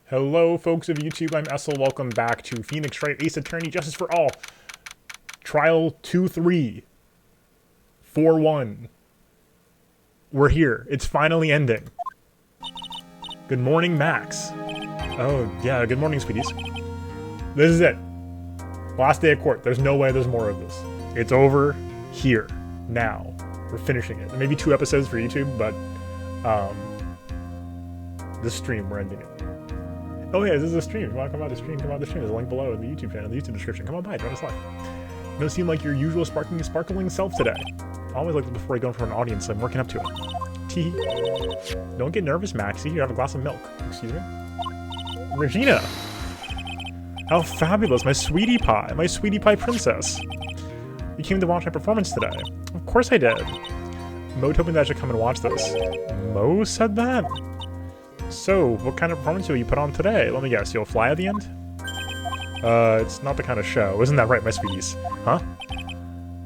Hello, folks of YouTube. I'm Essel. Welcome back to Phoenix Wright Ace Attorney Justice for All. Trial 2-3. 4-1. We're here. It's finally ending. Good morning, Max. Oh, yeah. Good morning, sweeties. This is it. Last day of court. There's no way there's more of this. It's over here. Now. We're finishing it. There may be 2 episodes for YouTube, but this stream, we're ending it. Oh yeah, this is a stream. If you want to come out the stream, come out the stream. There's a link below in the YouTube channel, in the YouTube description. Come on by, join us live. You don't seem like your usual sparkling self today. I always like this before I go in front of an audience, so I'm working up to it. Tee. Don't get nervous, Maxie. You have a glass of milk. Excuse me? Regina! How fabulous, my sweetie pie princess. You came to watch my performance today. Of course I did. Mo told me that I should come and watch this. Mo said that? So, what kind of performance will you put on today? Let me guess, you'll fly at the end? It's not the kind of show. Isn't that right, my sweeties? Huh?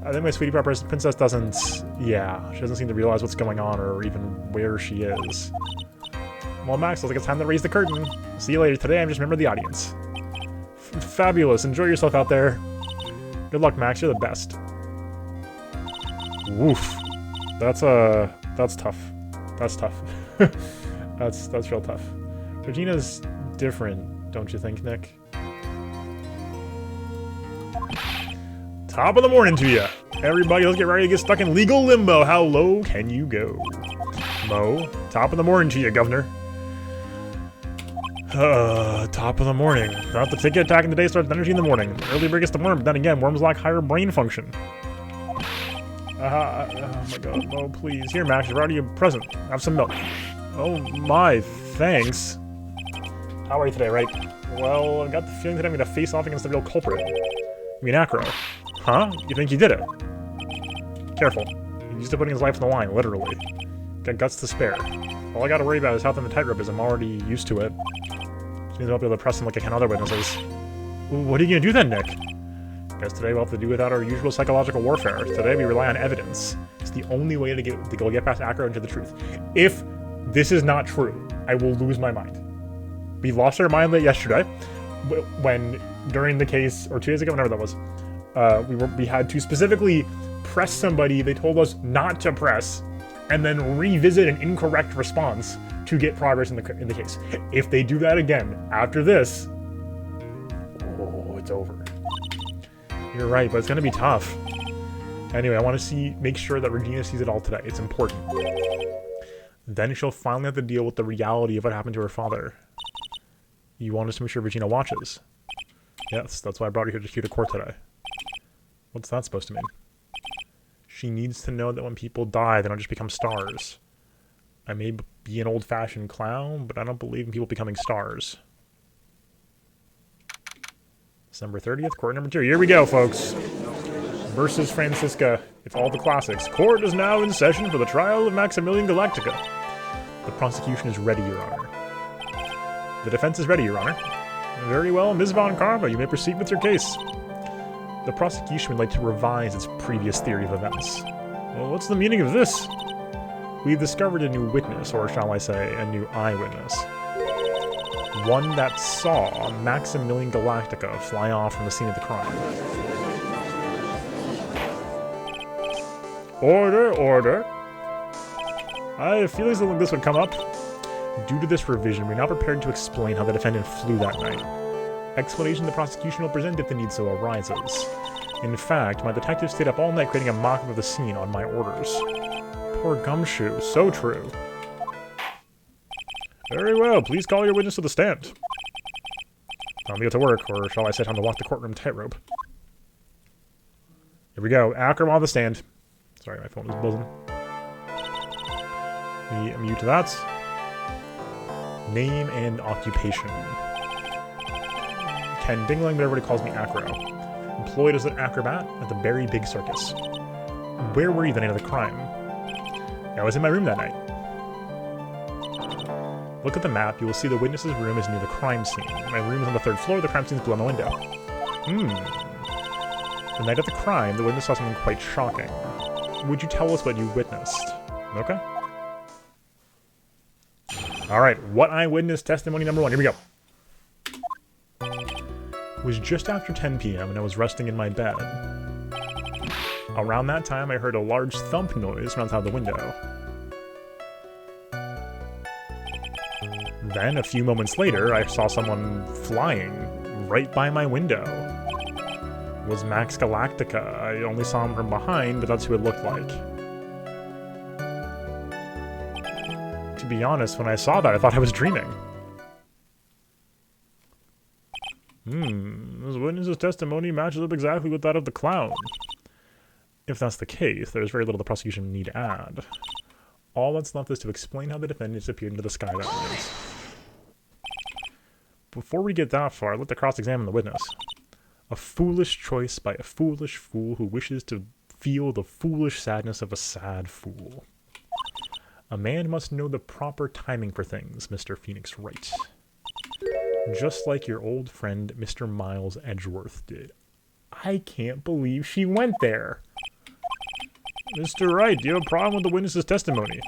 I think my sweetie pie princess doesn't... Yeah, she doesn't seem to realize what's going on or even where she is. Well, Max, looks like it's time to raise the curtain. See you later. Today, I'm just a member of the audience. Fabulous. Enjoy yourself out there. Good luck, Max. You're the best. Woof. That's tough. That's tough. That's real tough. Regina's different, don't you think, Nick? Top of the morning to you. Everybody, let's get ready to get stuck in legal limbo. How low can you go? Mo, top of the morning to you, Governor. Top of the morning. Not the ticket attacking the day starts with energy in the morning. Early bird gets the worm, but then again, worms lack higher brain function. Oh my god, Mo, please. Here, Max, you're already a present. Have some milk. Oh my, thanks. How are you today, right? Well, I've got the feeling that I'm gonna face off against the real culprit. You mean Acro? Huh? You think you did it? Careful. He's used to putting his life on the line, literally. Got guts to spare. All I gotta worry about is health on the tightrope, as I'm already used to it. Seems I'll be able to press him like I can other witnesses. What are you gonna do then, Nick? Guess today we'll have to do without our usual psychological warfare. Today we rely on evidence. It's the only way to get past Acro into the truth. If this is not true, I will lose my mind. We lost our mind yesterday, when during the case, or 2 days ago, whenever that was, we had to specifically press somebody they told us not to press, and then revisit an incorrect response to get progress in the case. If they do that again after this, oh, it's over. You're right, but it's gonna be tough. Anyway, I want to make sure that Regina sees it all today. It's important. Then she'll finally have to deal with the reality of what happened to her father. You want us to make sure Regina watches? Yes, that's why I brought her here to court today. What's that supposed to mean? She needs to know that when people die, they don't just become stars. I may be an old-fashioned clown, but I don't believe in people becoming stars. December 30th, court number 2. Here we go, folks. Versus Francisca. It's all the classics. Court is now in session for the trial of Maximilian Galactica. The prosecution is ready, Your Honor. The defense is ready, Your Honor. Very well, Ms. Von Karma, you may proceed with your case. The prosecution would like to revise its previous theory of events. Well, what's the meaning of this? We've discovered a new witness, or shall I say, a new eyewitness. One that saw Maximilian Galactica fly off from the scene of the crime. Order, order. I have feelings that this would come up. Due to this revision, we're now prepared to explain how the defendant flew that night. Explanation the prosecution will present if the need so arises. In fact, my detective stayed up all night creating a mock-up of the scene on my orders. Poor Gumshoe, so true. Very well, please call your witness to the stand. Time to get to work, or shall I say time to walk the courtroom tightrope. Here we go, Akram on the stand. Sorry, my phone was buzzing. Let me mute that. Name and occupation. Ken Dingling, but everybody calls me Acro. Employed as an acrobat at the Berry Big Circus. Where were you the night of the crime? I was in my room that night. Look at the map, you will see the witness's room is near the crime scene. My room is on the 3rd floor, the crime scene is below my window. The night of the crime, the witness saw something quite shocking. Would you tell us what you witnessed? Okay. Alright, what eyewitness testimony number 1. Here we go. It was just after 10 p.m. and I was resting in my bed. Around that time, I heard a large thump noise from outside the window. Then, a few moments later, I saw someone flying right by my window. It was Max Galactica. I only saw him from behind, but that's who it looked like. To be honest, when I saw that, I thought I was dreaming. This witness's testimony matches up exactly with that of the clown. If that's the case, there's very little the prosecution need to add. All that's left is to explain how the defendant disappeared into the sky that night. Before we get that far, let the cross-examine the witness. A foolish choice by a foolish fool who wishes to feel the foolish sadness of a sad fool. A man must know the proper timing for things, Mr. Phoenix Wright. Just like your old friend, Mr. Miles Edgeworth did. I can't believe she went there! Mr. Wright, do you have a problem with the witness's testimony?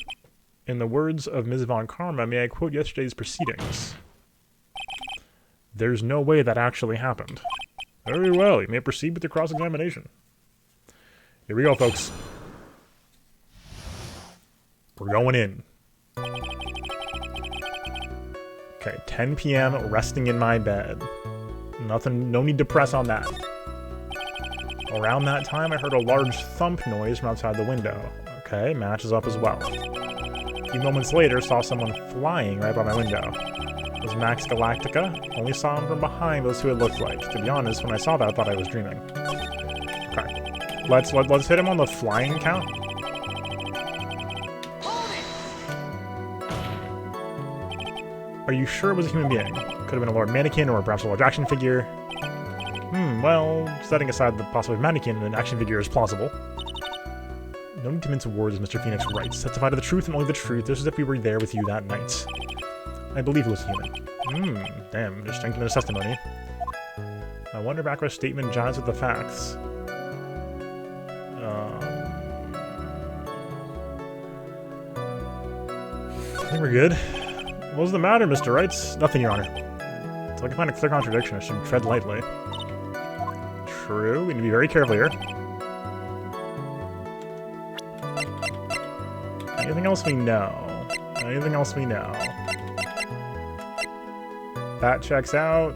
In the words of Ms. Von Karma, may I quote yesterday's proceedings? There's no way that actually happened. Very well, you may proceed with your cross-examination. Here we go, folks. We're going in. Okay, 10 p.m., resting in my bed. Nothing, no need to press on that. Around that time, I heard a large thump noise from outside the window. Okay, matches up as well. A few moments later, saw someone flying right by my window. It was Max Galactica. Only saw him from behind, those who it looked like. To be honest, when I saw that, I thought I was dreaming. Okay, let's hit him on the flying count. Are you sure it was a human being? Could have been a large mannequin or perhaps a large action figure. Well, setting aside the possibility of mannequin, an action figure is plausible. No need to mince words, Mr. Phoenix writes. Testify to the truth and only the truth, just as if we were there with you that night. I believe it was human. Damn, there's strength in his testimony. I wonder if Akra's statement jives with the facts. I think we're good. What's the matter, Mr. Wrights? Nothing, Your Honor. Until I can find a clear contradiction, I should tread lightly. True, we need to be very careful here. Anything else we know? Anything else we know? That checks out.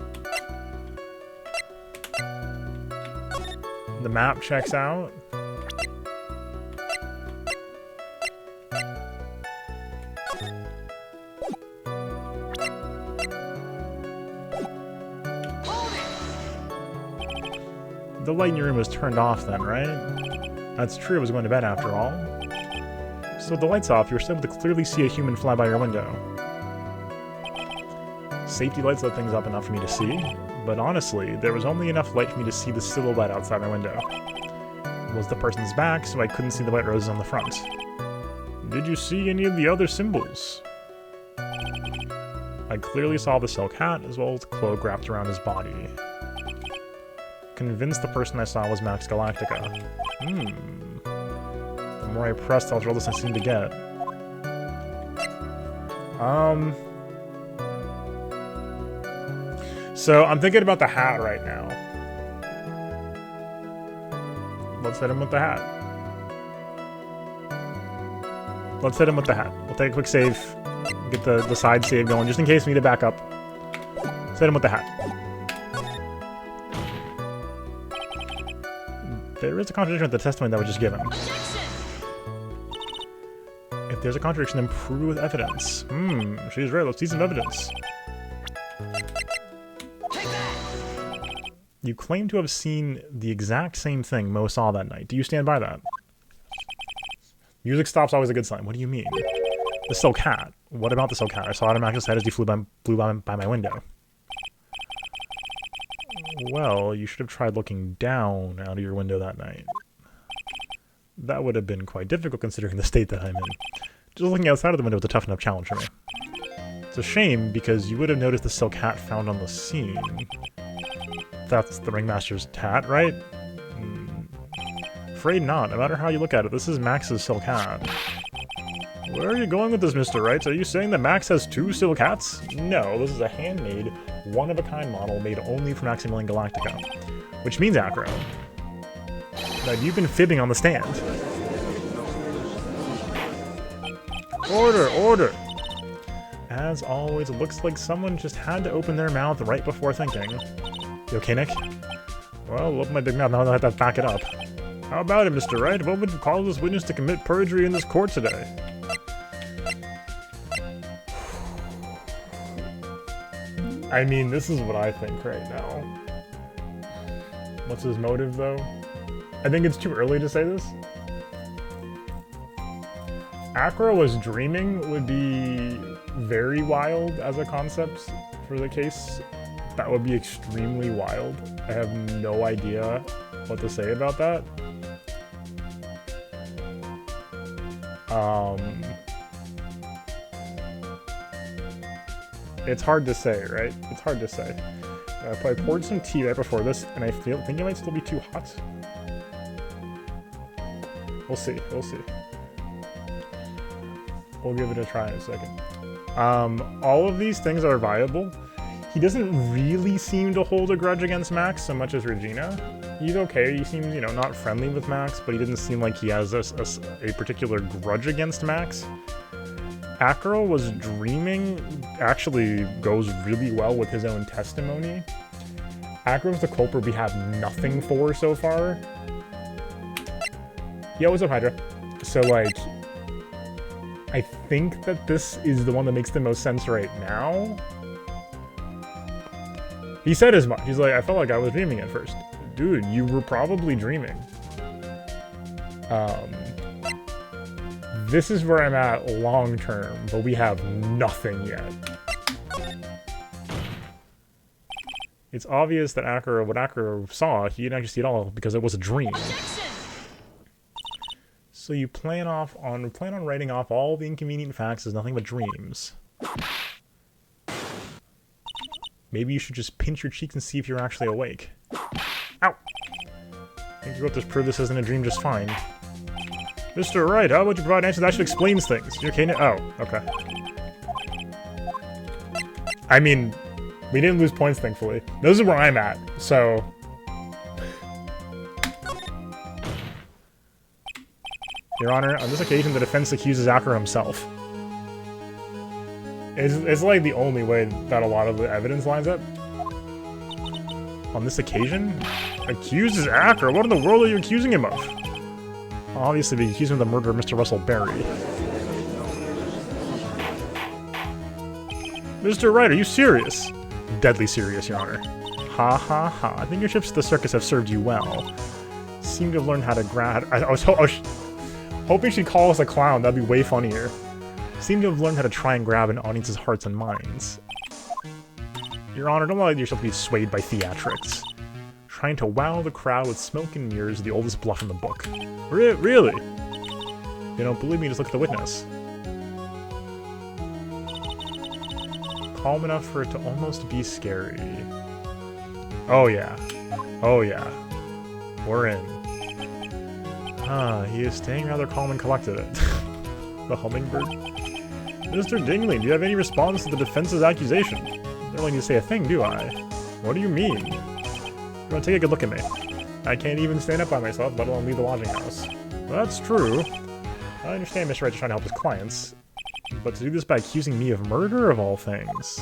The map checks out. The light in your room was turned off then, right? That's true, I was going to bed after all. So with the lights off, you were still able to clearly see a human fly by your window. Safety lights lit things up enough for me to see, but honestly, there was only enough light for me to see the silhouette outside my window. It was the person's back, so I couldn't see the white roses on the front. Did you see any of the other symbols? I clearly saw the silk hat, as well as the cloak wrapped around his body. Convinced the person I saw was Max Galactica. The more I pressed, the less realist I seemed to get. So I'm thinking about the hat right now. Let's hit him with the hat. Let's hit him with the hat. We'll take a quick save. Get the side save going, just in case we need to back up. Let's hit him with the hat. There is a contradiction with the testimony that was just given. If there's a contradiction, then prove it with evidence. She's right. Let's see some evidence. You claim to have seen the exact same thing Mo saw that night. Do you stand by that? Music stops, always a good sign. What do you mean? The silk hat. What about the silk hat? I saw it on Max's head as he flew by my window. Well, you should have tried looking down out of your window that night. That would have been quite difficult considering the state that I'm in. Just looking outside of the window was a tough enough challenge for me. It's a shame because you would have noticed the silk hat found on the scene. That's the ringmaster's hat, right? Afraid not. No matter how you look at it, this is Max's silk hat. Where are you going with this, Mr. Wright? Are you saying that Max has 2 steel cats? No, this is a handmade, one-of-a-kind model made only for Maximilian Galactica. Which means, Acro, that you've been fibbing on the stand. Order, order! As always, it looks like someone just had to open their mouth right before thinking. You okay, Nick? Well, open my big mouth, now I have to back it up. How about it, Mr. Wright? What would cause this witness to commit perjury in this court today? I mean, this is what I think right now. What's his motive, though? I think it's too early to say this. Acro was dreaming would be very wild as a concept for the case. That would be extremely wild. I have no idea what to say about that. It's hard to say, right? It's hard to say. I poured some tea right before this, and I think it might still be too hot. We'll see. We'll see. We'll give it a try in a second. All of these things are viable. He doesn't really seem to hold a grudge against Max so much as Regina. He's okay. He seems, you know, not friendly with Max, but he doesn't seem like he has a particular grudge against Max. Acro was dreaming actually goes really well with his own testimony. Acro's the culprit we have nothing for so far. Yo, what's up, Hydra? So, like, I think that this is the one that makes the most sense right now. He said as much. He's like, I felt like I was dreaming at first. Dude, you were probably dreaming. This is where I'm at long term, but we have nothing yet. It's obvious that what Acro saw, he didn't actually see it all because it was a dream. So you plan on writing off all the inconvenient facts as nothing but dreams. Maybe you should just pinch your cheeks and see if you're actually awake. Ow! I think you wrote this prove this isn't a dream just fine. Mr. Wright, how about you provide an answer that actually explains things? You okay now? Oh, okay. I mean, we didn't lose points, thankfully. This is where I'm at, so... Your Honor, on this occasion, the defense accuses Acro himself. It's like the only way that a lot of the evidence lines up. On this occasion? Accuses Acro? What in the world are you accusing him of? Obviously, they accuse him of the murder of Mr. Russell Berry. Mr. Wright, are you serious? Deadly serious, Your Honor. Ha ha ha. I think your trips to the circus have served you well. Seem to have learned how to grab... I was hoping she'd call us a clown. That'd be way funnier. Seem to have learned how to try and grab an audience's hearts and minds. Your Honor, don't allow yourself to be swayed by theatrics. Trying to wow the crowd with smoke and mirrors is the oldest bluff in the book. Really? You don't believe me, just look at the witness. Calm enough for it to almost be scary. Oh yeah. Oh yeah. We're in. He is staying rather calm and collected. The hummingbird. Mr. Dingley, do you have any response to the defense's accusation? I don't really need to say a thing, do I? What do you mean? You want to take a good look at me? I can't even stand up by myself, let alone leave the lodging house. Well, that's true. I understand Mr. Wright is trying to help his clients, but to do this by accusing me of murder, of all things...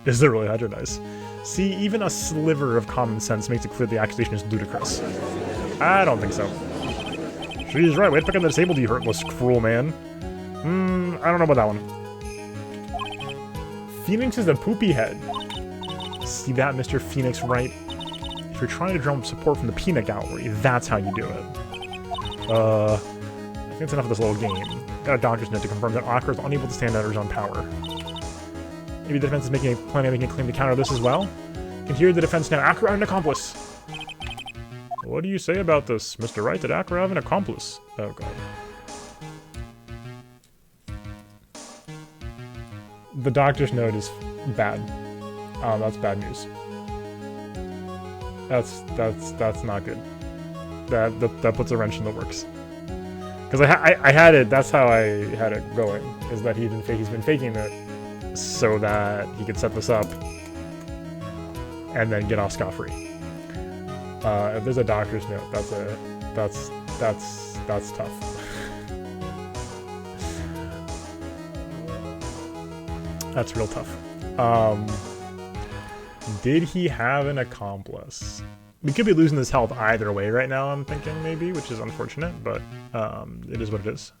Is it really nice? See, even a sliver of common sense makes it clear the accusation is ludicrous. I don't think so. She's right, way to pick on the disabled, you hurtless, cruel man. I don't know about that one. Phoenix is a poopy head. See that, Mr. Phoenix Wright? If you're trying to drum up support from the peanut gallery, that's how you do it. I think that's enough of this little game. Got a doctor's note to confirm that Akra is unable to stand under his own power. Maybe the defense is planning on making a claim to counter this as well? You can hear the defense now. Akra had an accomplice! What do you say about this, Mr. Wright? Did Akra have an accomplice? Oh god. The doctor's note is bad. That's bad news. That's not good. That puts a wrench in the works. Because I had it. That's how I had it going. Is that he's been faking it so that he could set this up and then get off scot-free. If there's a doctor's note, that's tough. That's real tough. Did he have an accomplice? We could be losing this health either way right now, I'm thinking, maybe, which is unfortunate, but it is what it is.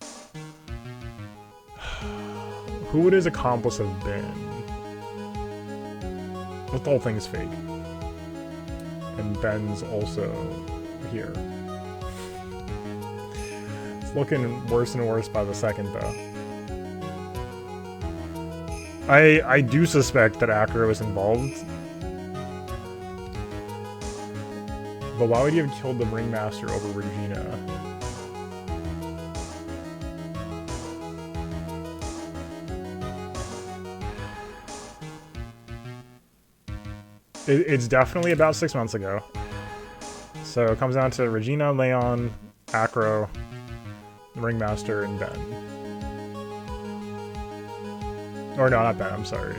Who would his accomplice have been? With the whole thing's fake. And Ben's also here. It's looking worse and worse by the second, though. I do suspect that Acro is involved. But why would you have killed the Ringmaster over Regina? It's definitely about 6 months ago. So it comes down to Regina, Leon, Acro, Ringmaster, and Ben. Or no, not Ben, I'm sorry.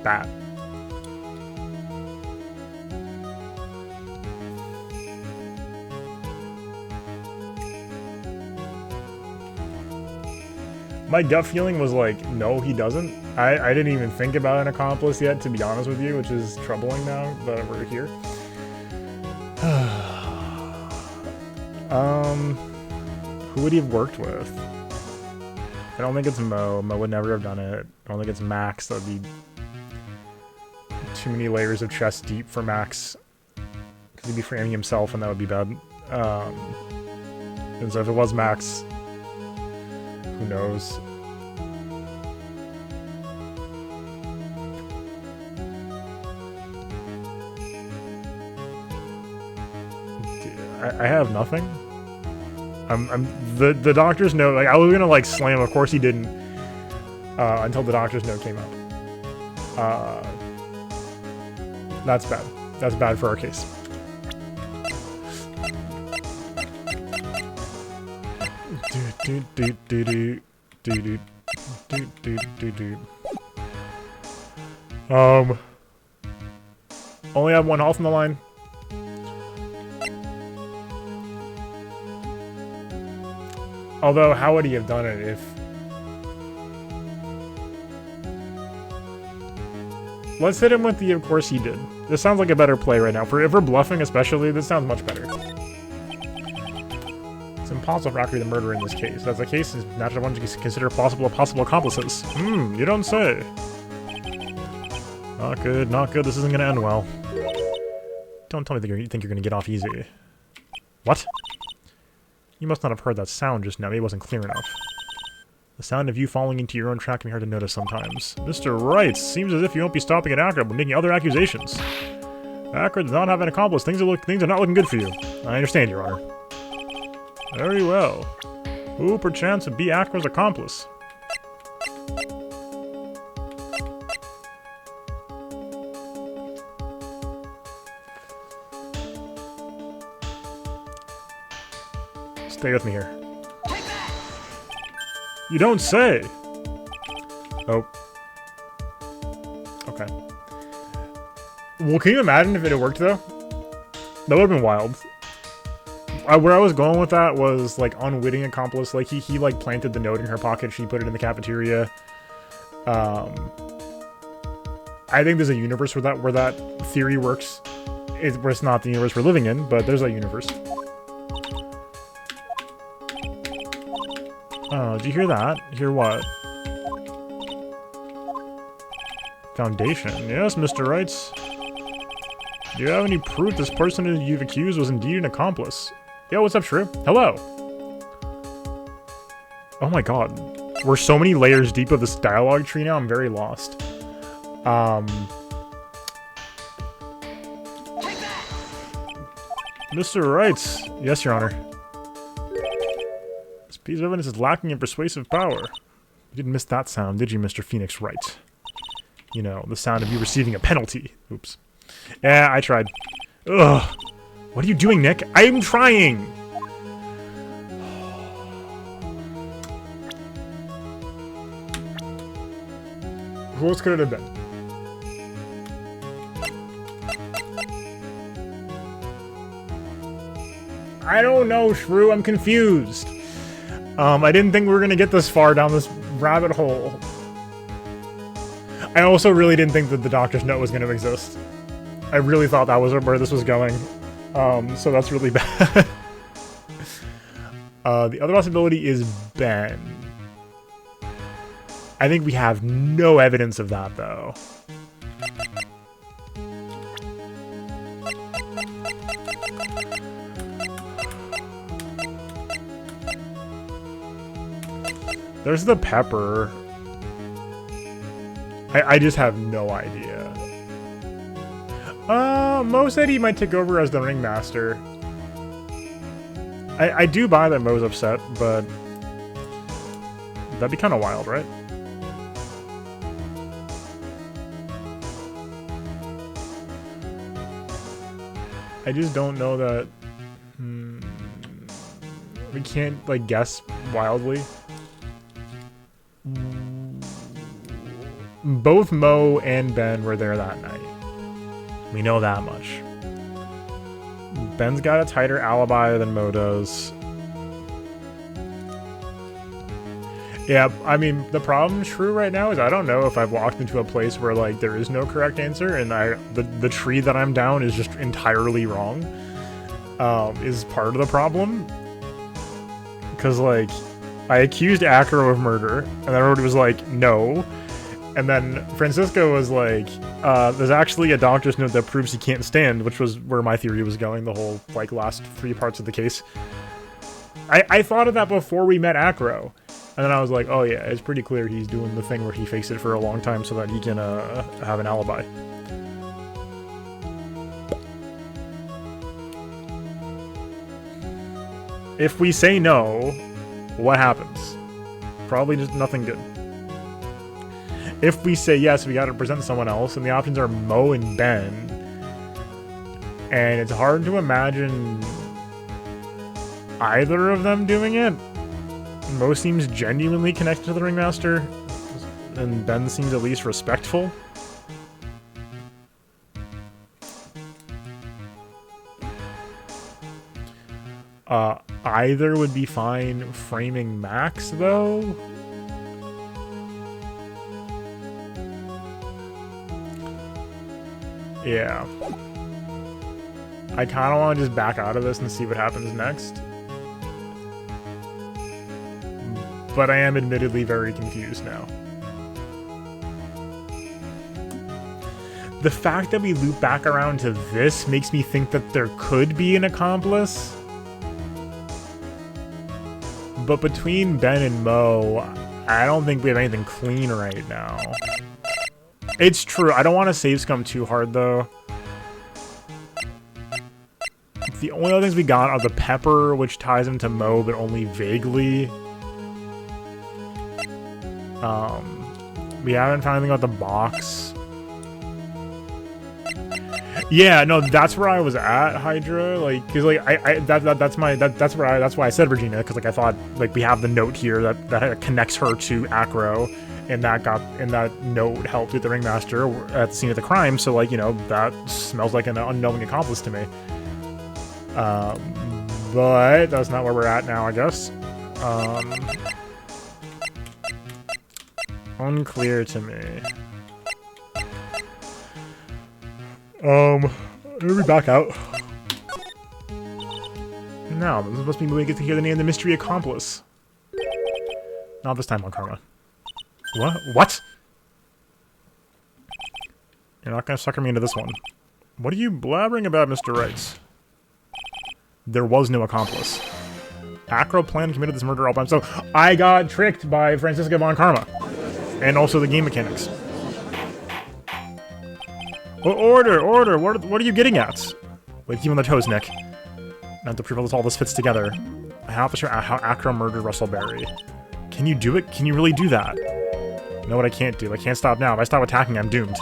Bat. My gut feeling was like, no, he doesn't. I didn't even think about an accomplice yet, to be honest with you, which is troubling now that we're here. Who would he have worked with? I don't think it's Mo. Mo would never have done it. I don't think it's Max. That would be too many layers of chest deep for Max. Because he'd be framing himself, and that would be bad. And so if it was Max, who knows? I have nothing. The doctor's note. Like I was gonna like slam. Of course he didn't. Until the doctor's note came up. That's bad. That's bad for our case. Only have one health in the line. Although, how would he have done it if... Let's hit him with the of course he did. This sounds like a better play right now. If we're bluffing especially, this sounds much better. It's impossible for Acro to be the murderer in this case. That's the case, is natural one to consider possible accomplices. You don't say. Not good, not good. This isn't gonna end well. Don't tell me that you think you're gonna get off easy. What? You must not have heard that sound just now. Maybe it wasn't clear enough. The sound of you falling into your own trap can be hard to notice sometimes. Mr. Wright, seems as if you won't be stopping at Acro, but making other accusations. Acro does not have an accomplice. Things are not looking good for you. I understand, Your Honor. Very well. Who, perchance, would be Acro's accomplice? Stay with me here. You don't say! Oh. Okay. Well, can you imagine if it had worked, though? That would have been wild. Where I was going with that was, like, unwitting accomplice. Like, he like, planted the note in her pocket. She put it in the cafeteria. I think there's a universe where that theory works. Where it's not the universe we're living in, but there's a universe. Oh, did you hear that? Hear what? Foundation. Yes, Mr. Wrights. Do you have any proof this person you've accused was indeed an accomplice? Yo, what's up, Shrew? Hello! Oh my god. We're so many layers deep of this dialogue tree now, I'm very lost. Mr. Wrights. Yes, Your Honor. This piece of evidence is lacking in persuasive power. You didn't miss that sound, did you, Mr. Phoenix Wright? You know, the sound of you receiving a penalty. Oops. Yeah, I tried. Ugh. What are you doing, Nick? I'm trying! Who else could it have been? I don't know, Shrew. I'm confused. I didn't think we were gonna get this far down this rabbit hole. I also really didn't think that the doctor's note was gonna exist. I really thought that was where this was going. So that's really bad. The other possibility is Ben. I think we have no evidence of that, though. There's the pepper. I just have no idea. Mo said he might take over as the ringmaster. I do buy that Mo's upset, but that'd be kind of wild, right? I just don't know that... we can't, like, guess wildly. Both Mo and Ben were there that night. We know that much. Ben's got a tighter alibi than Mo does. Yeah, I mean, the problem, Shrew, right now is I don't know if I've walked into a place where, like, there is no correct answer, and the tree that I'm down is just entirely wrong. Is part of the problem. Because, like, I accused Acro of murder, and then everybody was like, no. And then Francisco was like, there's actually a doctor's note that proves he can't stand, which was where my theory was going, the whole, like, last 3 parts of the case. I thought of that before we met Acro. And then I was like, oh yeah, it's pretty clear he's doing the thing where he fakes it for a long time so that he can have an alibi. If we say no, what happens? Probably just nothing good. If we say yes, we gotta present someone else, and the options are Mo and Ben. And it's hard to imagine either of them doing it. Mo seems genuinely connected to the ringmaster, and Ben seems at least respectful. Either would be fine framing Max, though. Yeah. I kind of want to just back out of this and see what happens next. But I am admittedly very confused now. The fact that we loop back around to this makes me think that there could be an accomplice. But between Ben and Mo, I don't think we have anything clean right now. It's true, I don't want to save scum too hard, though. The only other things we got are the pepper, which ties him to Mo, but only vaguely. We haven't found anything about the box. Yeah, no, that's where I was at, Hydra. Like, cause like that's why I said Regina, because like I thought like we have the note here that connects her to Acro, and that note helped with the ringmaster at the scene of the crime. So like, you know, that smells like an unknowing accomplice to me. But that's not where we're at now, I guess. Unclear to me. Let me back out. Now, this must be when we get to hear the name of the mystery accomplice. Not this time on Karma. What? What? You're not gonna sucker me into this one. What are you blabbering about, Mr. Rights? There was no accomplice. Acro planned and committed this murder all by himself. So I got tricked by Francisco von Karma. And also the game mechanics. Order! What are you getting at? Wait, keep on the toes, Nick. Now to prove all this fits together, I have to show how Acro murdered Russell Berry. Can you do it? Can you really do that? You know what I can't do? I can't stop now. If I stop attacking, I'm doomed.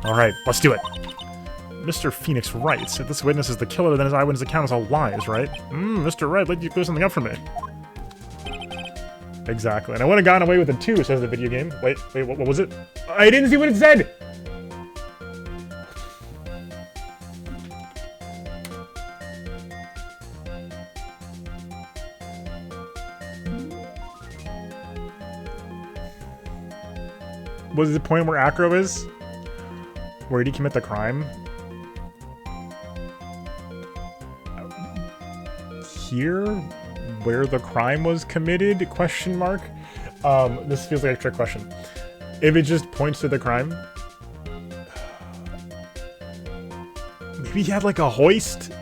Alright, let's do it. Mr. Phoenix writes, if this witness is the killer, then his eyewitness account is all lies, right? Mr. Wright, let you clear something up for me. Exactly. And I would have gotten away with it too, says the video game. Wait, what was it? I didn't see what it said! Was the point where Acro is? Where did he commit the crime? Here? Where the crime was committed? Question mark? This feels like a trick question. If it just points to the crime... Maybe he had like a hoist?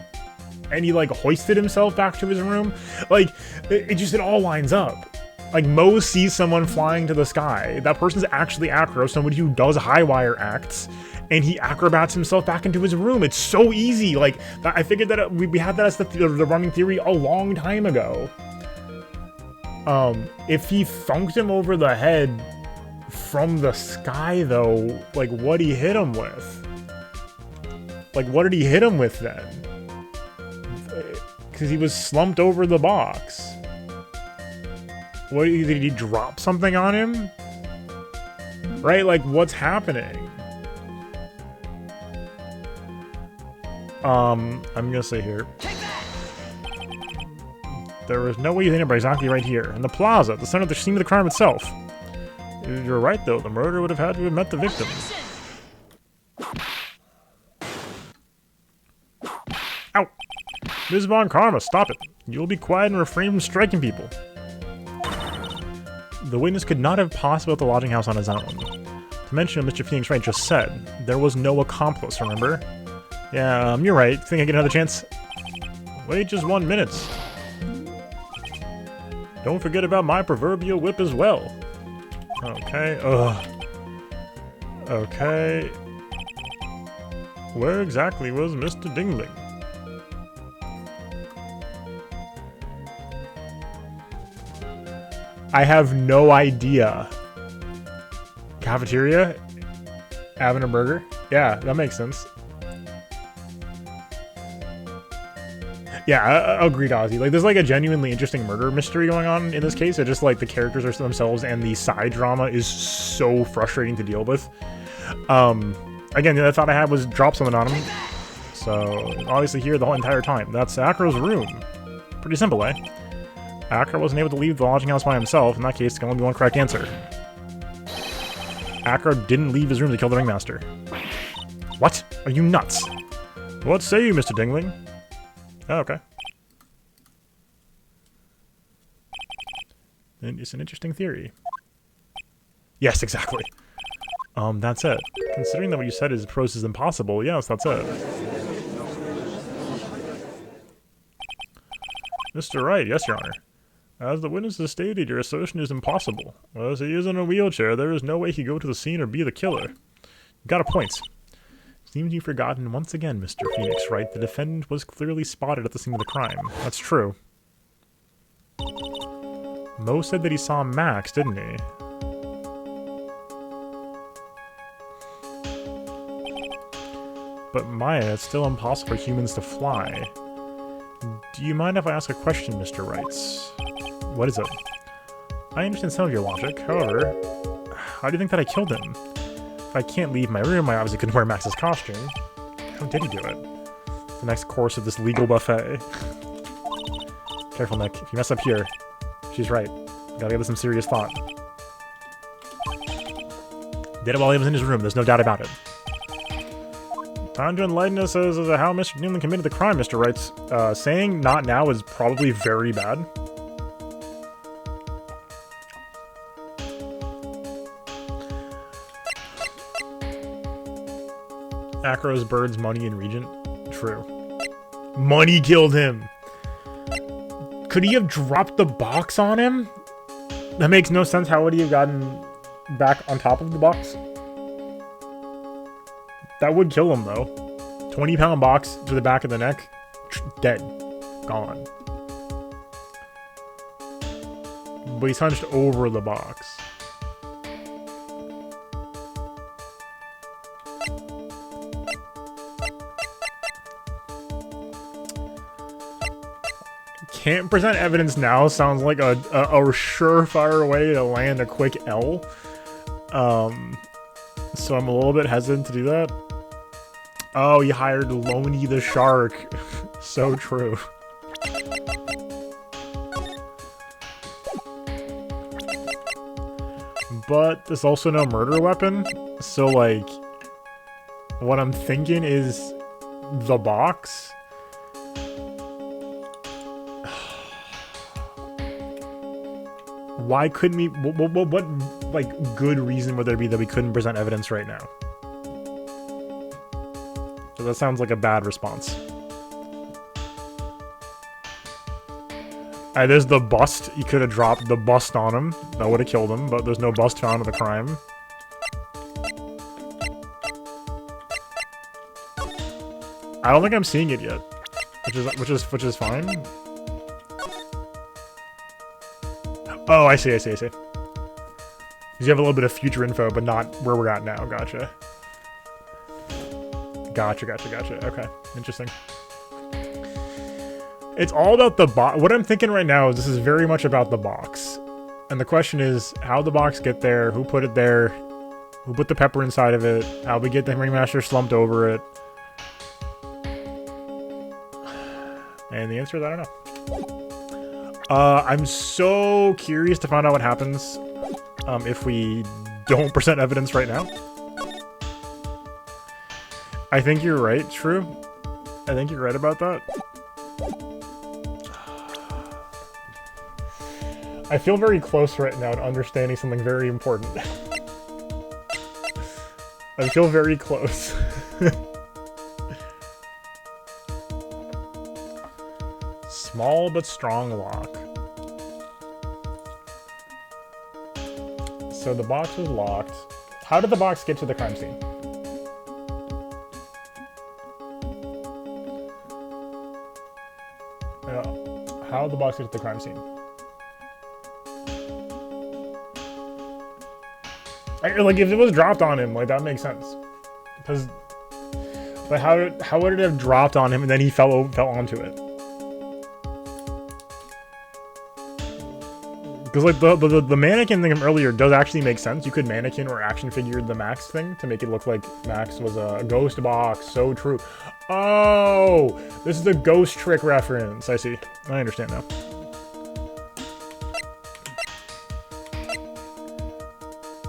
And he like hoisted himself back to his room? Like, it all lines up. Like, Mo sees someone flying to the sky. That person's actually Acro, somebody who does high wire acts, and he acrobats himself back into his room. It's so easy. Like, I figured that we had that as the running theory a long time ago. If he thunked him over the head from the sky, though, like, what'd he hit him with? Like, what did he hit him with then? Because he was slumped over the box. What, did he drop something on him? Right? Like, what's happening? I'm gonna say here. There was no way you hit him, but exactly right here. In the plaza, the center of the scene of the crime itself. You're right, though. The murderer would have had to have met the victim. Ow! Ms. Von Karma, stop it. You'll be quiet and refrain from striking people. The witness could not have possibly built the lodging house on his own. To mention what Mr. Phoenix Wright just said, there was no accomplice, remember? Yeah, you're right. Think I get another chance? Wait just 1 minute. Don't forget about my proverbial whip as well. Okay, Okay. Where exactly was Mr. Dingling? I have no idea. Cafeteria? Having a burger? Yeah, that makes sense. Yeah, agreed, Ozzy. Like, there's like a genuinely interesting murder mystery going on in this case. It's just like the characters are themselves and the side drama is so frustrating to deal with. Again, the thought I had was drop something on him. So, obviously here the whole entire time. That's Acro's room. Pretty simple, eh? Acro wasn't able to leave the lodging house by himself. In that case, there can only be one correct answer. Acro didn't leave his room to kill the ringmaster. What? Are you nuts? What say you, Mr. Dingling? Oh, okay. And it's an interesting theory. Yes, exactly. That's it. Considering that what you said is prose is impossible, yes, that's it. Mr. Wright, yes, Your Honor. As the witness has stated, your assertion is impossible. As he is in a wheelchair, there is no way he could go to the scene or be the killer. You got a point. Seems you've forgotten once again, Mr. Phoenix Wright. The defendant was clearly spotted at the scene of the crime. That's true. Mo said that he saw Max, didn't he? But Maya, it's still impossible for humans to fly. Do you mind if I ask a question, Mr. Wright? What is it? I understand some of your logic, however, how do you think that I killed him? If I can't leave my room, I obviously couldn't wear Max's costume. How did he do it? The next course of this legal buffet. Careful, Nick. If you mess up here, she's right. Gotta give this some serious thought. Did it while he was in his room, there's no doubt about it. Time to enlighten us as to how Mr. Newman committed the crime, Mr. Wright's saying not now is probably very bad. Acro's birds, money, and Regent. True. Money killed him! Could he have dropped the box on him? That makes no sense. How would he have gotten back on top of the box? That would kill him, though. 20-pound box to the back of the neck. Dead. Gone. But he's hunched over the box. can't present evidence now sounds like a surefire way to land a quick L. So I'm a little bit hesitant to do that. Oh, you hired Loney the Shark. So true. But there's also no murder weapon, so like, what I'm thinking is the box. Why couldn't we, what like good reason would there be that we couldn't present evidence right now? So that sounds like a bad response. Alright, there's the bust. You could have dropped the bust on him. That would have killed him, but there's no bust found of the crime. I don't think I'm seeing it yet, which is fine. Oh, I see. Because you have a little bit of future info, but not where we're at now. Gotcha. Okay, interesting. It's all about the box. What I'm thinking right now is this is very much about the box. And the question is, how'd the box get there? Who put it there? Who put the pepper inside of it? How'd we get the ringmaster slumped over it? And the answer is, I don't know. I'm so curious to find out what happens if we don't present evidence right now. I think you're right, True. I think you're right about that. I feel very close right now to understanding something very important. I feel very close. Small but strong lock. So the box was locked. How did the box get to the crime scene? How did the box get to the crime scene? Like, if it was dropped on him, like, that makes sense. Because, but how would it have dropped on him and then he fell onto it? Because, like, the mannequin thing from earlier does actually make sense. You could mannequin or action figure the Max thing to make it look like Max was a ghost box. So true. Oh! This is a ghost trick reference. I see. I understand now.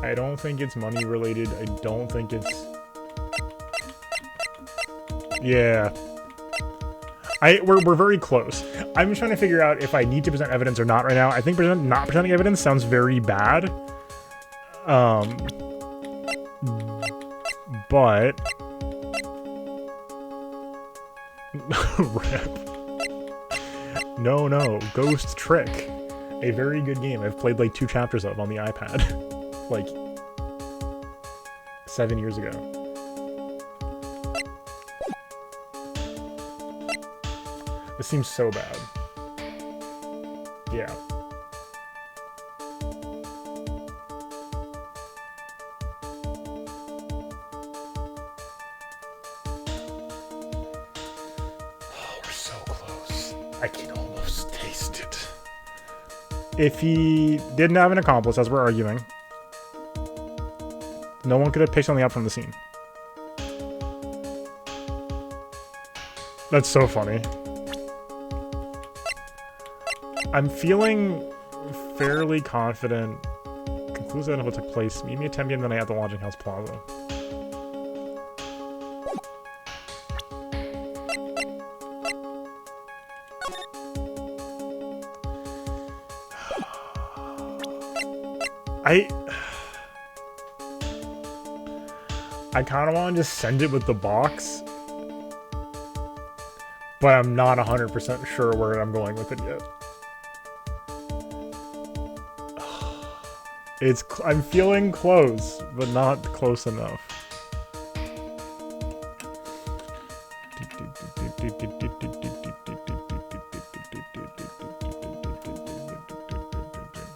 I don't think it's money related. I don't think it's... Yeah. We're very close. I'm just trying to figure out if I need to present evidence or not right now. I think not presenting evidence sounds very bad. But... Rip. No. Ghost Trick. A very good game I've played like 2 chapters of on the iPad. Like 7 years ago. This seems so bad. Yeah. Oh, we're so close. I can almost taste it. If he didn't have an accomplice, as we're arguing, no one could have picked something up from the scene. That's so funny. I'm feeling fairly confident. Conclusive of what took place. Meet me at 10 p.m. tonight at the Lodging House Plaza. I kind of want to just send it with the box, but I'm not 100% sure where I'm going with it yet. I'm feeling close, but not close enough.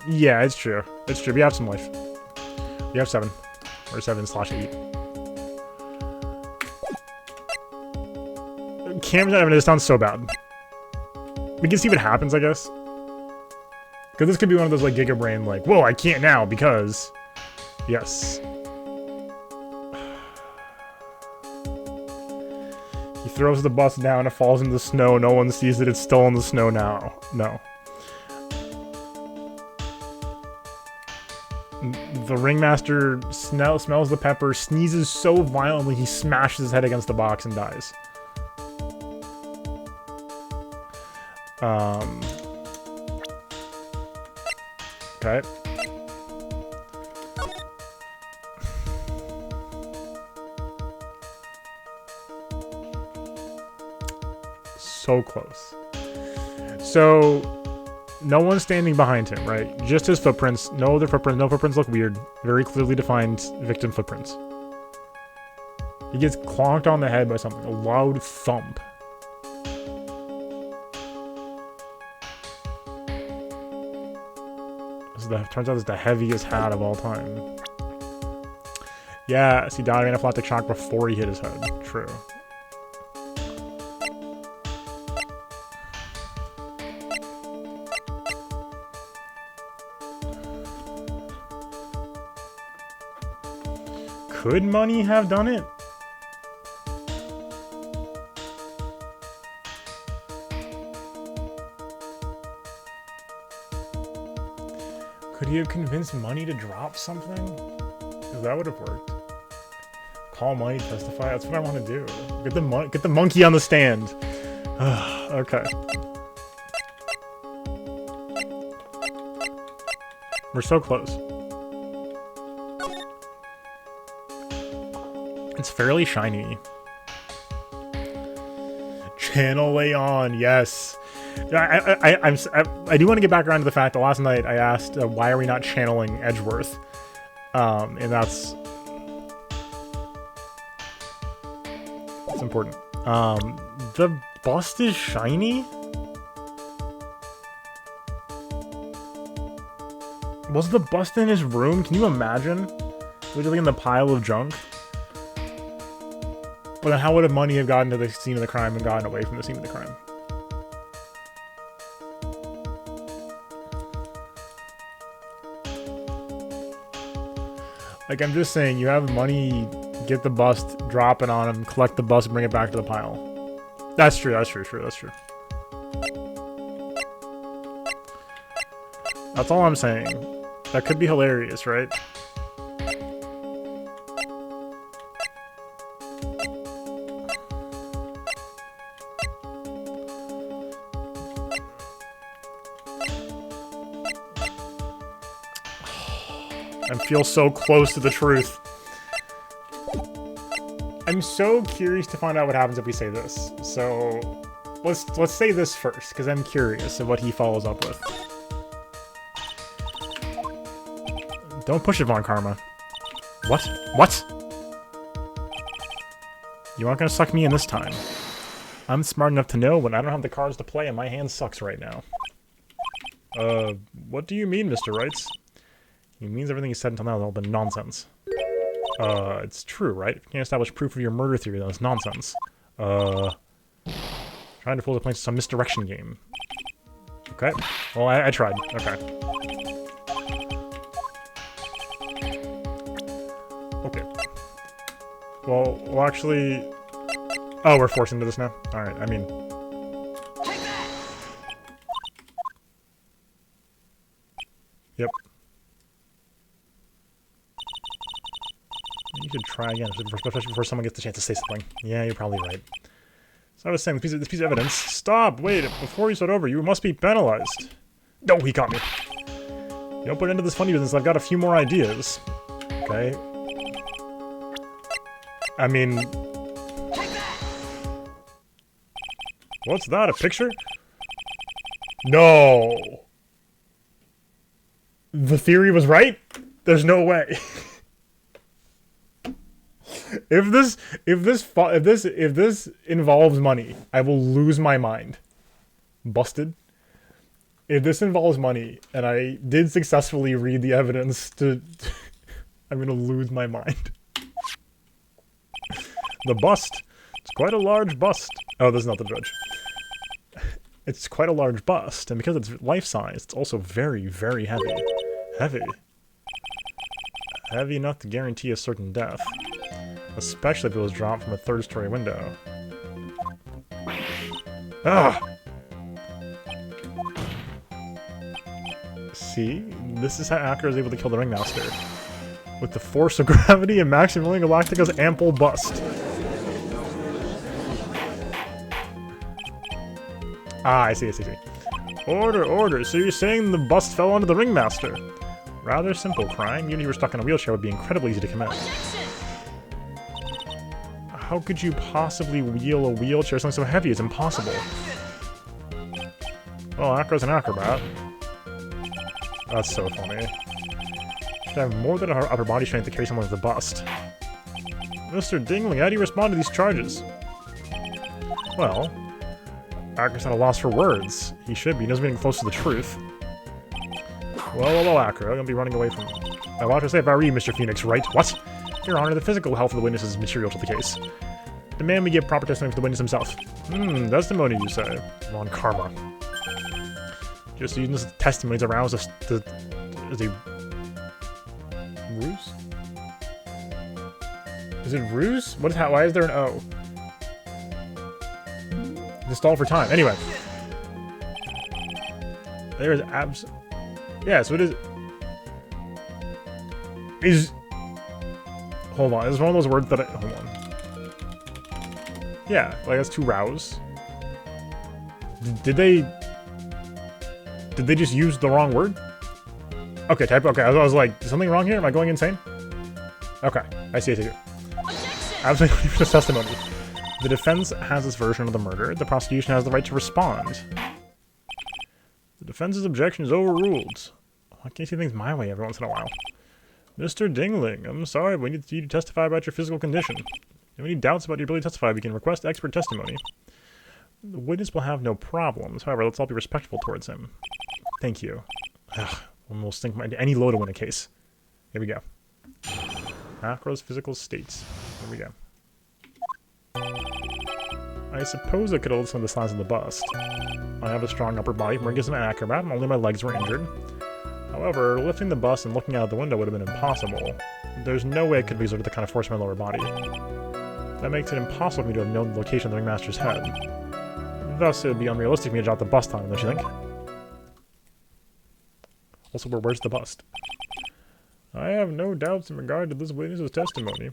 Yeah, it's true. It's true. We have some life. We have 7. Or 7/8. Cam's evidence sounds so bad. We can see what happens, I guess. Because this could be one of those, like, Giga Brain, like, whoa, I can't now because... Yes. He throws the bus down, it falls in the snow, no one sees that it's still in the snow now. No. The ringmaster smells the pepper, sneezes so violently he smashes his head against the box and dies. Okay. So close. So, no one's standing behind him, right? Just his footprints. No other footprints. No footprints look weird. Very clearly defined victim footprints. He gets clonked on the head by something. A loud thump. Turns out it's the heaviest hat of all time. Yes, he died of anaphylactic shock before he hit his head. True. Could money have done it? Could he have convinced money to drop something? Because that would have worked. Call money, testify. That's what I want to do. Get the monkey on the stand. Okay. We're so close. It's fairly shiny. Channel Leon, yes. I do want to get back around to the fact that last night I asked why are we not channeling Edgeworth, and that's important. The bust is shiny. Was the bust in his room? Can you imagine? Was it like in the pile of junk? Well, then how would have money have gotten to the scene of the crime and gotten away from the scene of the crime? Like, I'm just saying, you have money, get the bust, drop it on him, collect the bust, bring it back to the pile. That's true, that's true, that's true. That's all I'm saying. That could be hilarious, right? I feel so close to the truth. I'm so curious to find out what happens if we say this. So let's say this first, because I'm curious of what he follows up with. Don't push it, Von Karma. What? What? You aren't gonna suck me in this time. I'm smart enough to know when I don't have the cards to play and my hand sucks right now. What do you mean, Mr. Wrights? He means everything he said until now has all been nonsense. It's true, right? If you can't establish proof of your murder theory, then it's nonsense. Trying to fool the plaintiff some misdirection game. Okay. Well, I tried. Okay. Okay. Well, actually... Oh, we're forced into this now? Alright, I mean... Yep. You should try again, especially before someone gets the chance to say something. Yeah, you're probably right. So I was saying, this piece of evidence... Stop! Wait, before you start over, you must be penalized. No, he caught me. You don't put into this funny business, I've got a few more ideas. Okay. I mean... What's that, a picture? No! The theory was right? There's no way. If this involves money, I will lose my mind. Busted. If this involves money, and I did successfully read the evidence to... I'm gonna lose my mind. The bust. It's quite a large bust. Oh, this is not the judge. It's quite a large bust, and because it's life-size, it's also very, very heavy. Heavy. Heavy enough to guarantee a certain death. Especially if it was dropped from a third-story window. Ah! See? This is how Acro is able to kill the Ringmaster. With the force of gravity and Maximilian Galactica's ample bust. Ah, I see. Order, order. So you're saying the bust fell onto the Ringmaster? Rather simple crime. Even if you were stuck in a wheelchair, would be incredibly easy to commit. How could you possibly wheel a wheelchair? Something so heavy, it's impossible. Well, Acro's an acrobat. That's so funny. Should have more than her upper body strength to carry someone with a bust. Mr. Dingling, how do you respond to these charges? Well, Acro's at a loss for words. He should be. He doesn't get close to the truth. Well, Acro, I'm gonna be running away from him. I want to say if I were you, Mr. Phoenix, right? What? Your Honor, the physical health of the witness is material to the case. Demand we give proper testimony for the witness himself. Testimony, you say? On karma. Just using this testimony to arouse as a ruse? Is it ruse? Why is there an O? To stall for time. Anyway. There is yeah, so it is... Hold on, it's one of those words that hold on. Yeah, like that's to rouse. Did they just use the wrong word? Okay, okay, I was like, is something wrong here? Am I going insane? Okay, I see. Absolutely for this testimony. The defense has its version of the murder. The prosecution has the right to respond. The defense's objection is overruled. Why can't you see things my way every once in a while? Mr. Dingling, I'm sorry, but we need you to testify about your physical condition. If you have any doubts about your ability to testify, we can request expert testimony. The witness will have no problems. However, let's all be respectful towards him. Thank you. Almost think any load to win a case. Here we go. Acro's physical states. Here we go. I suppose I could have listened to the size of the bust. I have a strong upper body from working as an acrobat, and only my legs were injured. However, lifting the bust and looking out the window would have been impossible. There's no way I could have exerted the kind of force in my lower body. That makes it impossible for me to have known the location of the Ringmaster's head. Thus, it would be unrealistic for me to drop the bust on him, don't you think? Also, where's the bust? I have no doubts in regard to this witness's testimony.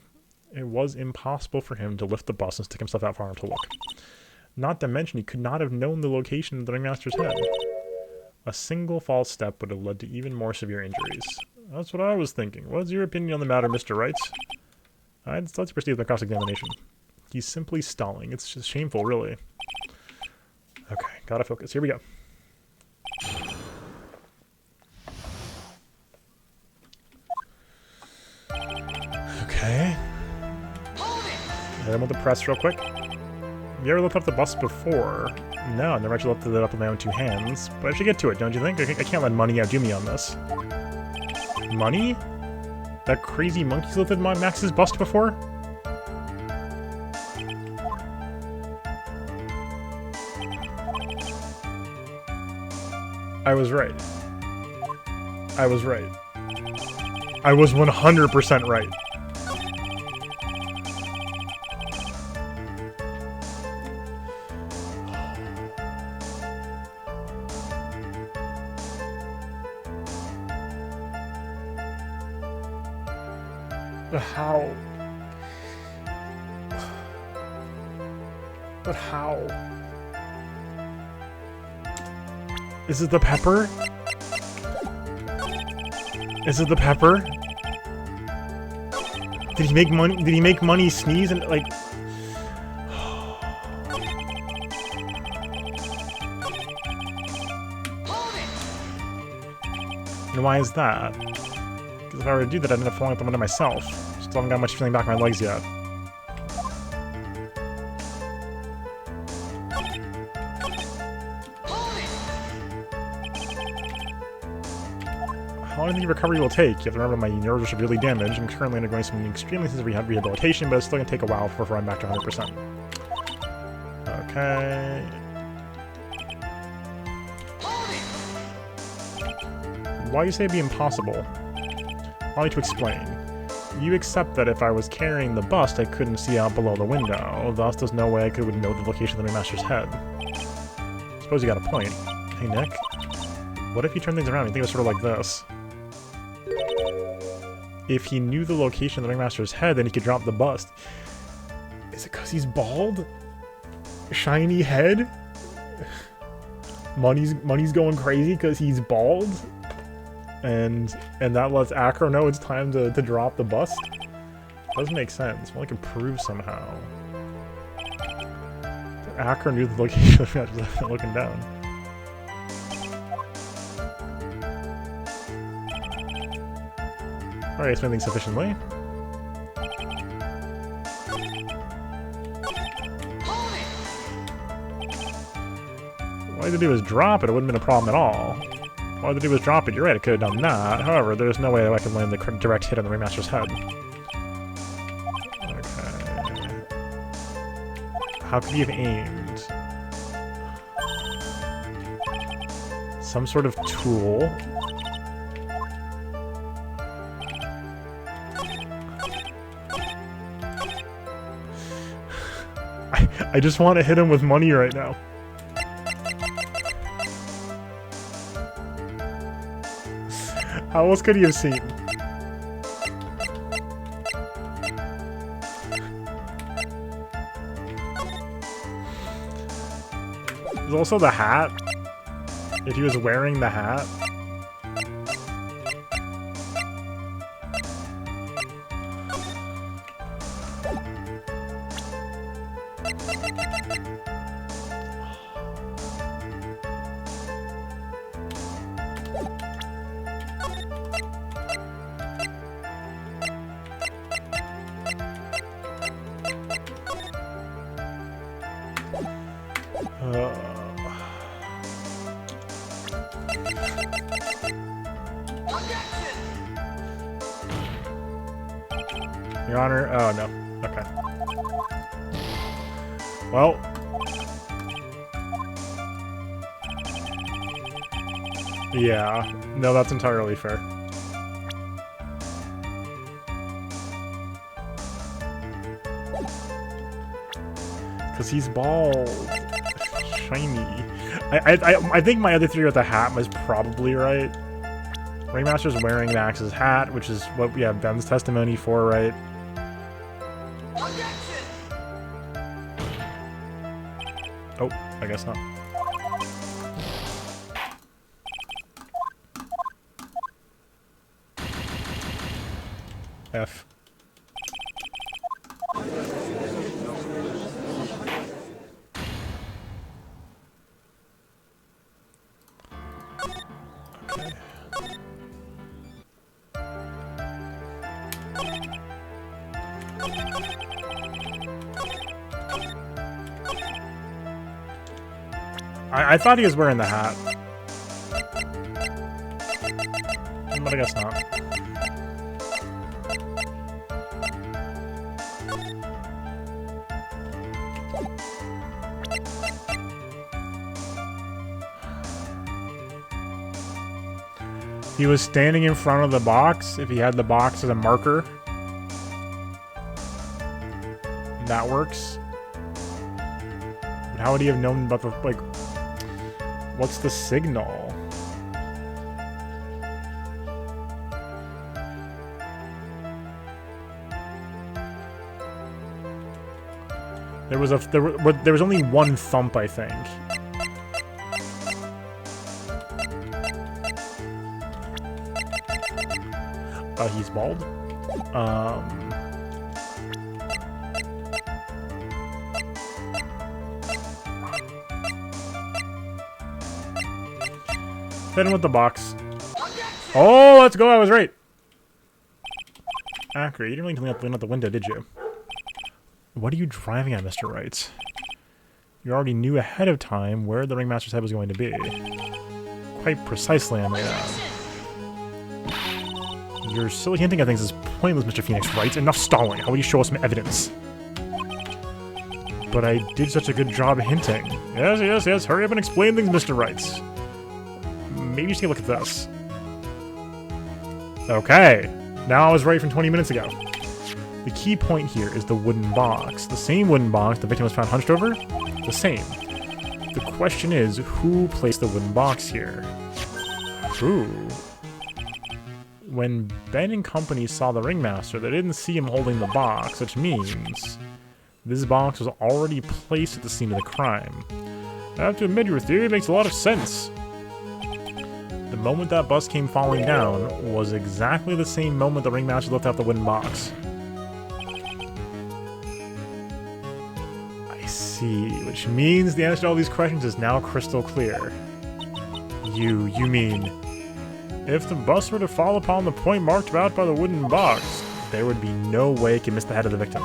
It was impossible for him to lift the bust and stick himself out far enough to look. Not to mention, he could not have known the location of the Ringmaster's head. A single false step would have led to even more severe injuries. That's what I was thinking. What's your opinion on the matter, Mr. Wright? Let's proceed with my cross-examination. He's simply stalling. It's just shameful, really. Okay, gotta focus. Here we go. Okay. Hit him with the press real quick. Have you ever lifted up the bust before? No, I never actually lifted it up with my own two hands. But I should get to it, don't you think? I can't let money outdo me on this. Money? That crazy monkey's lifted Max's bust before? I was right. I was right. I was 100% right. But how? But how? Is it the pepper? Is it the pepper? Did he make money? Did he make money sneeze and like? And why is that? Because if I were to do that, I'd end up falling up the window myself. Still haven't got much feeling back in my legs yet. How long do you think recovery will take? You have to remember my nerves are severely damaged. I'm currently undergoing some extremely intensive rehabilitation, but it's still going to take a while before I'm back to 100%. Okay. Why do you say it'd be impossible? Allow me to explain. You accept that if I was carrying the bust, I couldn't see out below the window. Thus, there's no way I would know the location of the Ringmaster's head. Suppose you got a point. Hey, Nick. What if you turn things around? You think it was sort of like this? If he knew the location of the Ringmaster's head, then he could drop the bust. Is it because he's bald? Shiny head? Money's going crazy because he's bald? And that lets Acro know it's time to drop the bust? Doesn't make sense. Well, I can prove somehow. Acro knew the location of the Ringmaster's head looking down. Alright, explain things sufficiently. All I had to do was drop it, it wouldn't have been a problem at all. All I had to do was drop it, you're right, I could have done that. However, there's no way that I could land the direct hit on the Ringmaster's head. Okay. How could he have aimed? Some sort of tool. I just want to hit him with money right now. How else could he have seen? There's also the hat. If he was wearing the hat. Your Honor, oh no, okay. Well. Yeah, no, that's entirely fair. Because he's bald. Shiny. I think my other theory with the hat was probably right. Ringmaster's wearing Max's hat, which is what we have Ben's testimony for, right? Oh, I guess not. F. Okay. I thought he was wearing the hat. But I guess not. He was standing in front of the box. If he had the box as a marker, that works. But how would he have known about the, like, what's the signal? There was only one thump, I think. He's bald. Hit him with the box. Oh, let's go! I was right. Accurate. You didn't really lean out the window, did you? What are you driving at, Mr. Wright? You already knew ahead of time where the Ringmaster's head was going to be. Quite precisely, I may add. You're still hinting at things as pointless, Mr. Phoenix Wright. Enough stalling. How will you show us some evidence? But I did such a good job hinting. Yes, yes, yes. Hurry up and explain things, Mr. Wright. Maybe you should take a look at this. Okay, now I was right from 20 minutes ago. The key point here is the wooden box. The same wooden box the victim was found hunched over? The same. The question is, who placed the wooden box here? Who? When Ben and company saw the ringmaster, they didn't see him holding the box, which means this box was already placed at the scene of the crime. I have to admit, your theory makes a lot of sense. The moment that bus came falling down was exactly the same moment the ringmaster lifted out the wooden box. I see, which means the answer to all these questions is now crystal clear. You mean, if the bus were to fall upon the point marked out by the wooden box, there would be no way it could miss the head of the victim.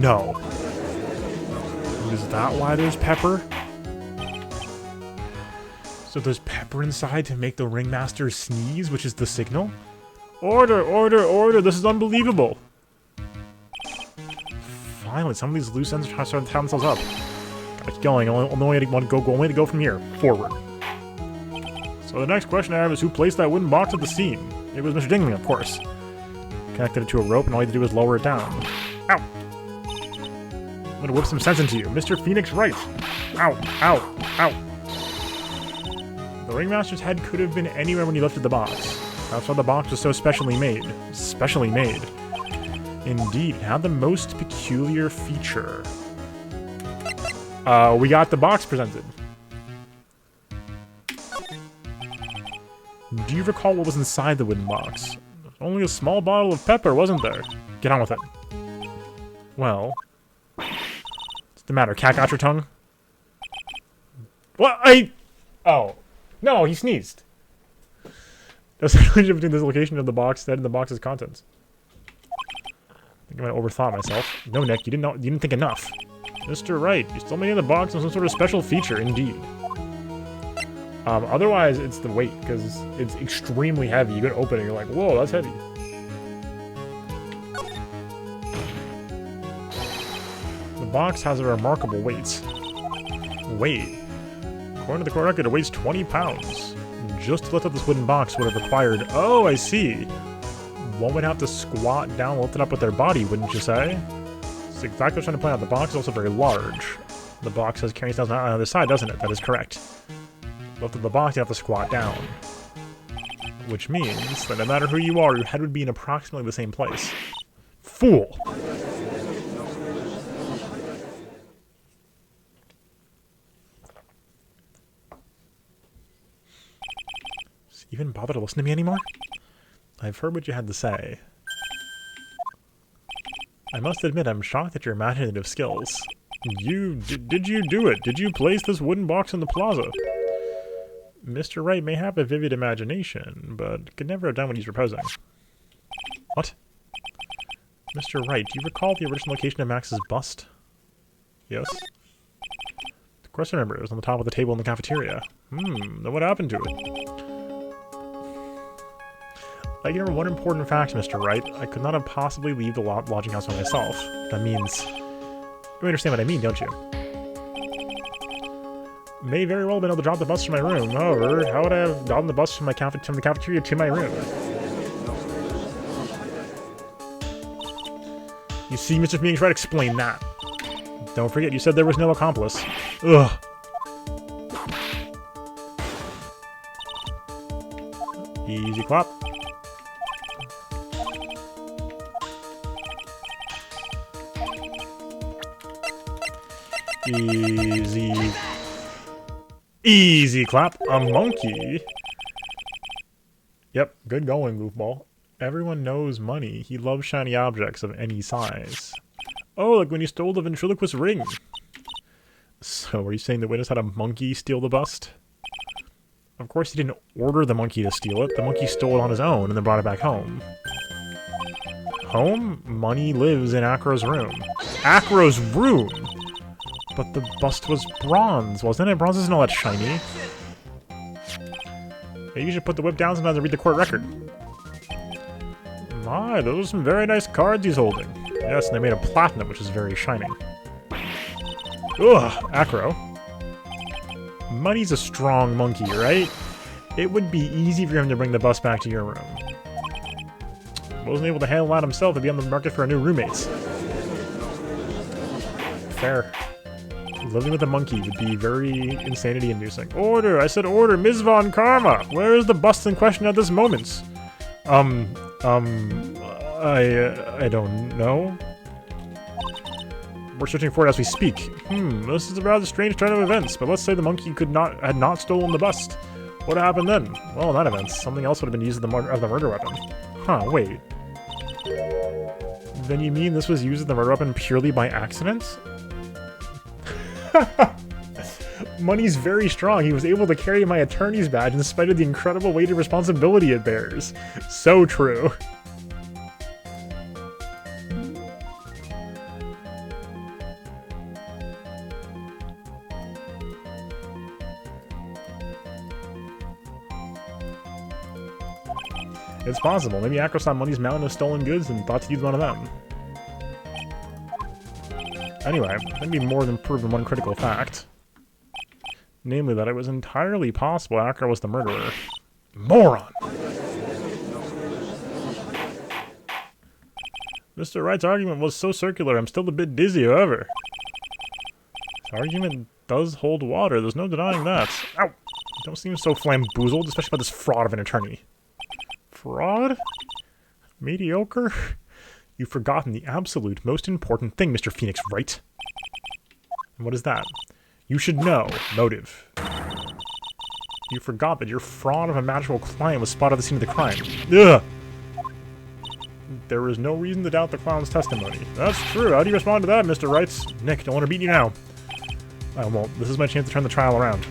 No. Is that why there's pepper? So there's pepper inside to make the ringmaster sneeze, which is the signal? Order, order, order, this is unbelievable! Finally, some of these loose ends are trying to tie themselves up. Gotta keep going, only way to go from here, forward. So the next question I have is who placed that wooden box at the scene? It was Mr. Dingling, of course. Connected it to a rope and all he had to do was lower it down. Ow! I'm gonna whip some sense into you. Mr. Phoenix Wright! Ow! Ow! Ow! The ringmaster's head could have been anywhere when he lifted the box. That's why the box was so specially made. Specially made. Indeed, it had the most peculiar feature. We got the box presented. Do you recall what was inside the wooden box? Only a small bottle of pepper, wasn't there? Get on with it. Well... What's the matter? Cat got your tongue? What? Oh. No, he sneezed. There's a relationship between this location of the box head and the box's contents. I think I might have overthought myself. No, Nick, you didn't think enough. Mr. Wright, you still made the box with some sort of special feature, indeed. Otherwise, it's the weight, because it's extremely heavy. You go to open it, you're like, whoa, that's heavy. The box has a remarkable weight. Weight? According to the court record, it weighs 20 pounds. Just to lift up this wooden box would have required... Oh, I see. One would have to squat down and lift it up with their body, wouldn't you say? That's exactly what I was trying to point out. The box is also very large. The box has carrying styles on the other side, doesn't it? That is correct. Lift up the box, you have to squat down. Which means that no matter who you are, your head would be in approximately the same place. Fool! Even bother to listen to me anymore? I've heard what you had to say. I must admit, I'm shocked at your imaginative skills. Did you do it? Did you place this wooden box in the plaza? Mr. Wright may have a vivid imagination, but could never have done what he's proposing. What? Mr. Wright, do you recall the original location of Max's bust? Yes. Of course I remember. It was on the top of the table in the cafeteria. Then what happened to it? I can remember one important fact, Mr. Wright. I could not have possibly leave the lodging house by myself. That means... You understand what I mean, don't you? May very well have been able to drop the bus from my room. However, how would I have gotten the bus from the cafeteria to my room? You see, Mr. Phoenix Wright, explain that. Don't forget, you said there was no accomplice. Ugh. Easy clap. Easy. Easy clap. A monkey? Yep, good going, goofball. Everyone knows money. He loves shiny objects of any size. Oh, like when you stole the ventriloquist ring. So, are you saying the witness had a monkey steal the bust? Of course he didn't order the monkey to steal it. The monkey stole it on his own and then brought it back home. Home? Money lives in Acro's room. Acro's room? But the bust was bronze, wasn't it? Bronze isn't all that shiny. Maybe you should put the whip down sometimes and read the court record. My, those are some very nice cards he's holding. Yes, and they're made of platinum, which is very shiny. Ugh, Acro. Money's a strong monkey, right? It would be easy for him to bring the bust back to your room. Wasn't able to handle that himself to be on the market for a new roommates. Fair. Living with a monkey would be very insanity-inducing. Order! I said order! Ms. Von Karma! Where is the bust in question at this moment? I don't know. We're searching for it as we speak. This is a rather strange turn of events, but let's say the monkey had not stolen the bust. What happened then? Well, in that event, something else would have been used as the murder weapon. Huh, wait. Then you mean this was used as the murder weapon purely by accident? Money's very strong. He was able to carry my attorney's badge in spite of the incredible weight of responsibility it bears. So true. It's possible. Maybe Acro saw Money's mountain of stolen goods and thought to use one of them. Anyway, that'd be more than proven one critical fact. Namely that it was entirely possible Acro was the murderer. Moron! Mr. Wright's argument was so circular, I'm still a bit dizzy, however. His argument does hold water, there's no denying that. Ow! Don't seem so flamboozled, especially about this fraud of an attorney. Fraud? Mediocre? You've forgotten the absolute most important thing, Mr. Phoenix Wright. And what is that? You should know. Motive. You forgot that your fraud of a magical client was spotted at the scene of the crime. Ugh! There is no reason to doubt the clown's testimony. That's true. How do you respond to that, Mr. Wright? Nick, don't want to beat you now. Well, this is my chance to turn the trial around.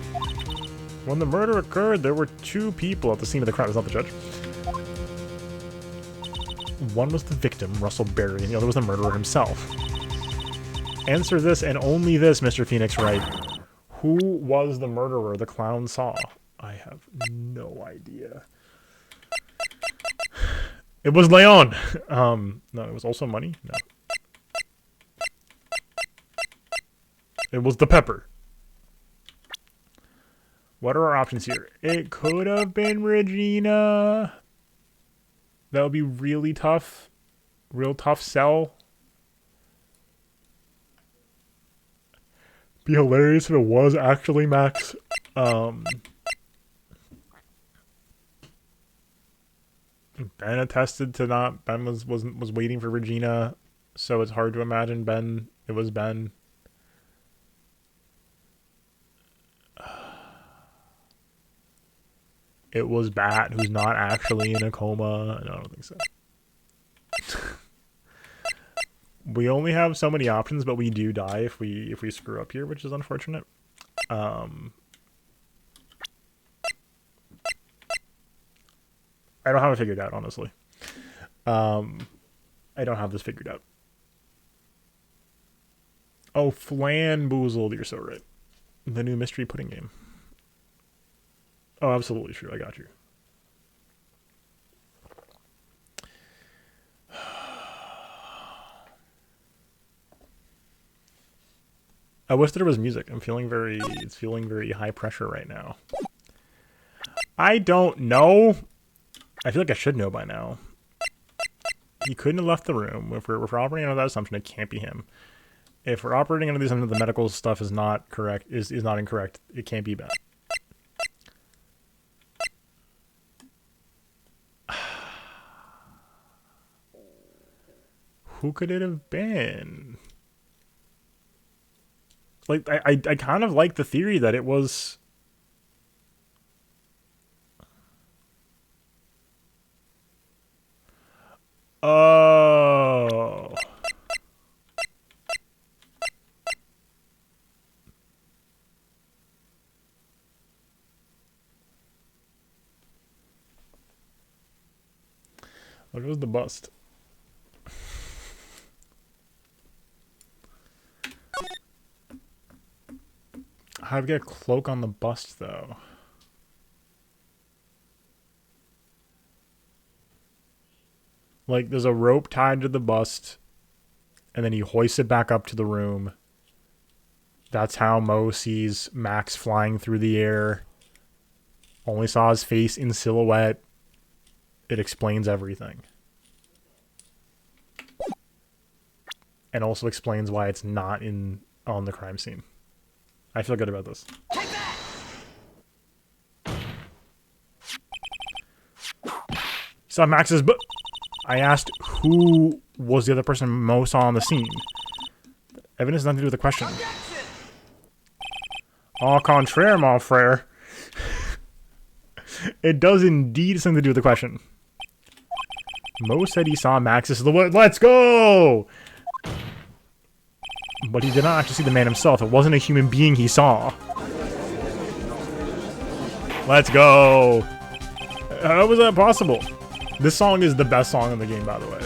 When the murder occurred, there were 2 people at the scene of the crime. It's not the judge. One was the victim, Russell Berry, and the other was the murderer himself. Answer this and only this, Mr. Phoenix Wright. Who was the murderer the clown saw? I have no idea. It was Leon! No, it was also Money? No. It was the pepper. What are our options here? It could have been Regina. That would be really tough. Real tough sell. Be hilarious if it was actually Max. Ben attested to not. Ben was waiting for Regina, so it's hard to imagine Ben. It was Ben. It was Bat, who's not actually in a coma. No, I don't think so. We only have so many options, but we do die if we screw up here, which is unfortunate. I don't have it figured out, honestly. I don't have this figured out. Oh, Flamboozled, you're so right. The new mystery pudding game. Oh, absolutely true. I got you. I wish there was music. It's feeling very high pressure right now. I don't know. I feel like I should know by now. He couldn't have left the room. If we're operating under that assumption, it can't be him. If we're operating under the assumption that the medical stuff is not correct, is not incorrect, it can't be Ben. Who could it have been? Like, I kind of like the theory that it was... Oh. What was the bust? How do we get a cloak on the bust, though? Like, there's a rope tied to the bust, and then he hoists it back up to the room. That's how Mo sees Max flying through the air. Only saw his face in silhouette. It explains everything. and also explains why it's not on the crime scene. I feel good about this. Saw Max's I asked who was the other person Mo saw on the scene. Evidence has nothing to do with the question. Au contraire, mon frère. It does indeed something to do with the question. Mo said he saw Max's silhouette. Let's go! But he did not actually see the man himself. It wasn't a human being he saw. Let's go! How was that possible? This song is the best song in the game, by the way.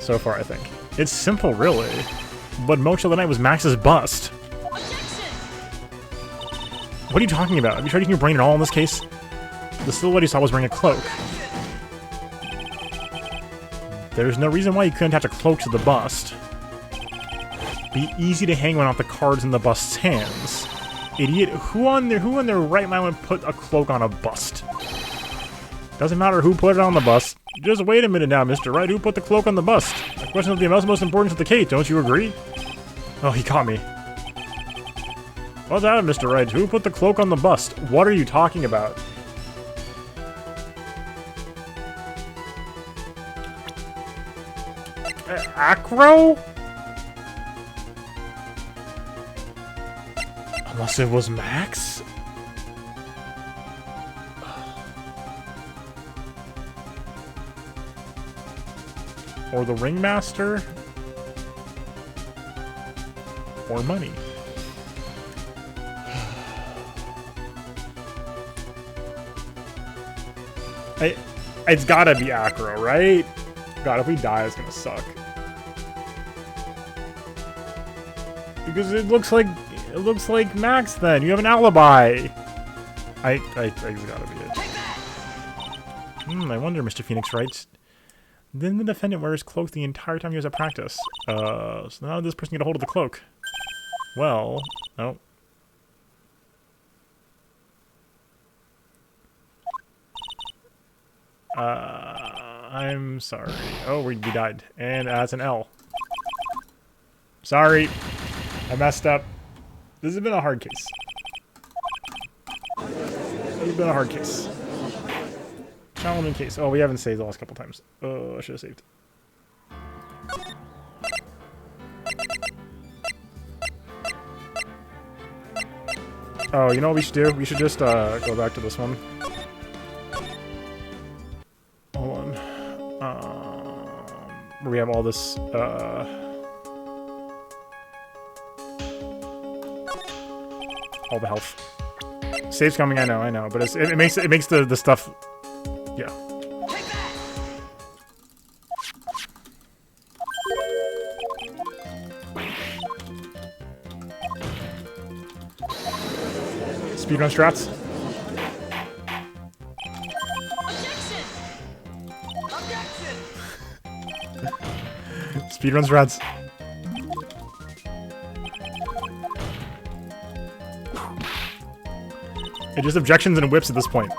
So far, I think. It's simple, really. But Mo Chill the Night was Max's bust. What are you talking about? Have you tried using your brain at all in this case? The silhouette you saw was wearing a cloak. There's no reason why you couldn't attach a cloak to the bust. Be easy to hang one off the cards in the bust's hands. Idiot, who on their right mind would put a cloak on a bust? Doesn't matter who put it on the bust. Just wait a minute now, Mr. Right. Who put the cloak on the bust? The question of the most important to the case, don't you agree? Oh, he caught me. What's that, Mr. Right? Who put the cloak on the bust? What are you talking about? Acro? Unless it was Max? Or the Ringmaster? Or money? It's gotta be Acro, right? God, if we die, it's gonna suck. Because it looks like Max. Then you have an alibi. I think it's gotta be it. I wonder, Mr. Phoenix writes. Then the defendant wears cloak the entire time he was at practice. So how did this person get a hold of the cloak? Well, no. I'm sorry. Oh, we died. And that's an L. Sorry. I messed up. This has been a hard case. This has been a hard case. Challenging case. Oh, we haven't saved the last couple times. Oh, I should have saved. Oh, you know what we should do? We should just go back to this one. Hold on. Where we have all this all the health. Save's coming, I know, but it makes the stuff. Yeah. Speedrun strats. Speedrun strats. It's just objections and whips at this point.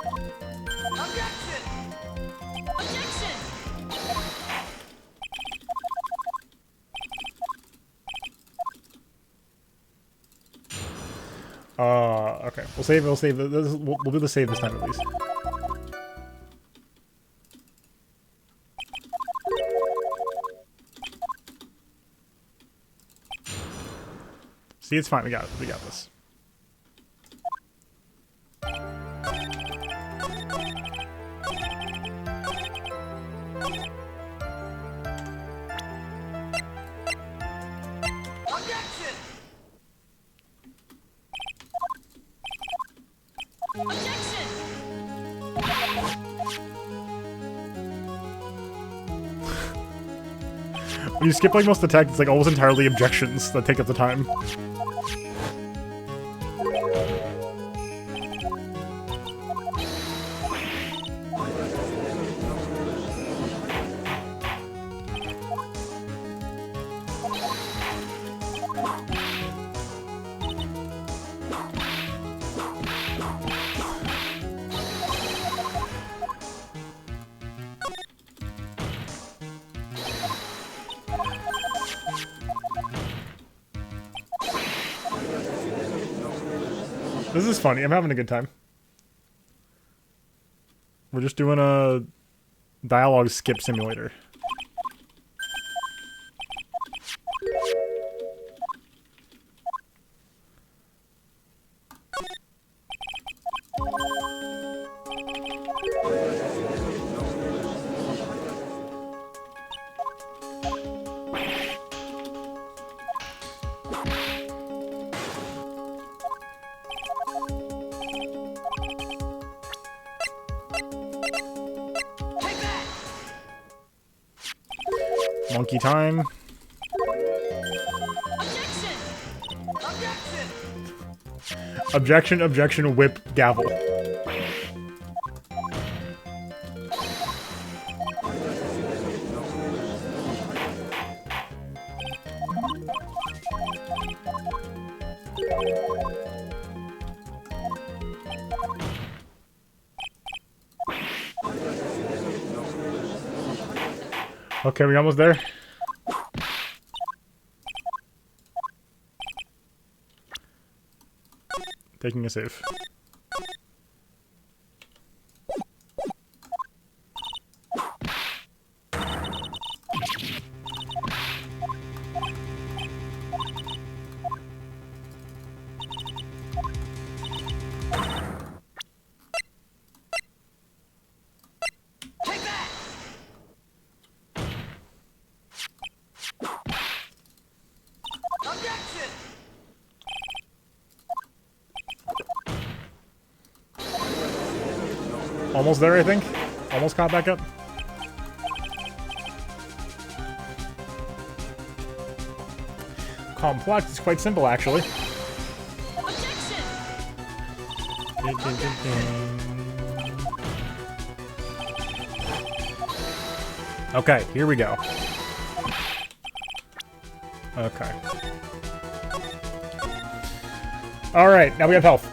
Okay. We'll save. We'll do the save this time at least. See, it's fine. We got it. We got this. When you skip like most of the text, it's like almost entirely objections that take up the time. This is funny. I'm having a good time. We're just doing a dialogue skip simulator. Monkey time. Objection, objection, whip, gavel. Okay, we almost there? Taking a save. Almost there, I think. Almost caught back up. Complex is quite simple, actually. Okay, here we go. Okay. Alright, now we have health.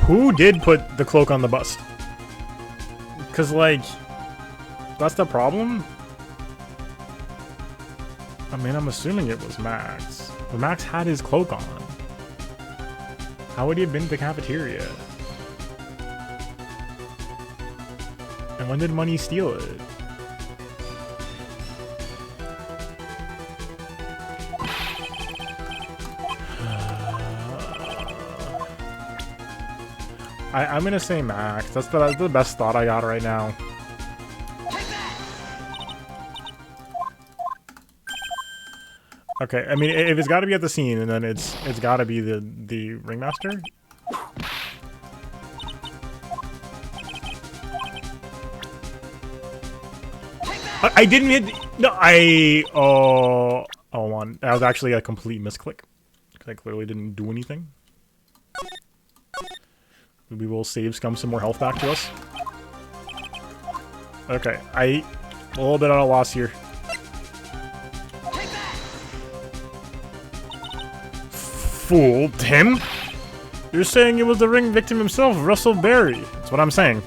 Who did put the cloak on the bust? Because, like, that's the problem? I mean, I'm assuming it was Max. But Max had his cloak on. How would he have been to the cafeteria? And when did Money steal it? I'm gonna say Max. That's the best thought I got right now. Okay, I mean, if it's got to be at the scene, and then it's got to be the ringmaster. I didn't hit. No, oh, hold on. That was actually a complete misclick. Because I clearly didn't do anything. We will save Scum some more health back to us. Okay, a little bit at a loss here. Fooled him? You're saying it was the ring victim himself, Russell Berry. That's what I'm saying.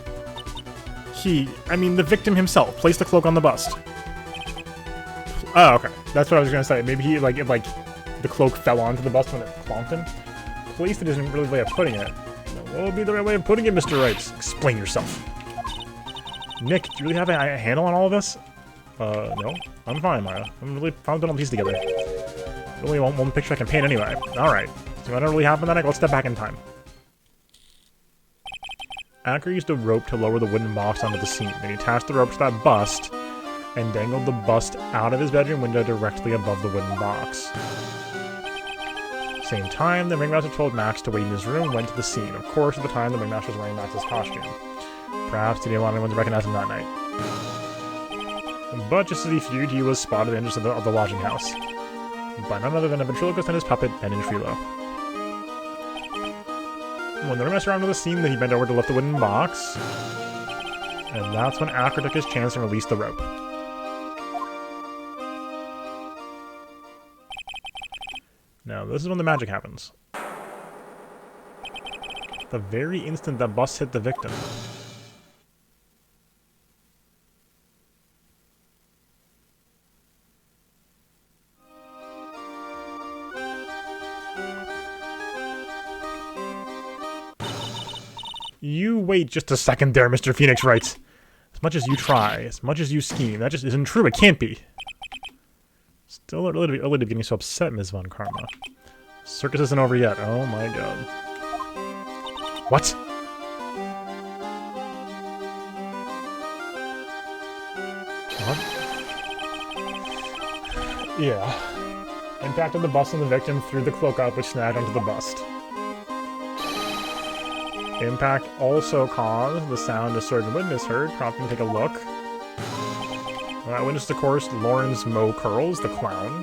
The victim himself, placed the cloak on the bust. Oh, okay. That's what I was gonna say. Maybe he, like, if, like, the cloak fell onto the bust when it clonked him. Placed it isn't really the way of putting it. What would be the right way of putting it, Mr. Rights? Explain yourself. Nick, do you really have a handle on all of this? No. I'm fine, Maya. I'm really found it all piece together. Only one picture I can paint anyway. Alright. So what really happened that night? Let's step back in time. Acker used a rope to lower the wooden box onto the scene. Then he attached the rope to that bust and dangled the bust out of his bedroom window directly above the wooden box. Same time, the ringmaster told Max to wait in his room and went to the scene. Of course, at the time, the ringmaster was wearing Max's costume. Perhaps he didn't want anyone to recognize him that night. But just as he feared, he was spotted at the entrance of the lodging house by none other than a ventriloquist and his puppet, Benin Frilo. When the ringmaster arrived to the scene, he bent over to lift the wooden box, and that's when Acker took his chance and released the rope. Now, this is when the magic happens. The very instant that bus hit the victim. You wait just a second there, Mr. Phoenix writes. As much as you try, as much as you scheme, that just isn't true. It can't be. Still a little bit early to be getting so upset, Ms. Von Karma. Circus isn't over yet. Oh my god. What? What? Yeah. Impact of the bust on the victim threw the cloak up, which snagged onto the bust. Impact also caused the sound a certain witness heard, prompting him to take a look. That witnessed, of course, Lawrence Mo Curls, the clown.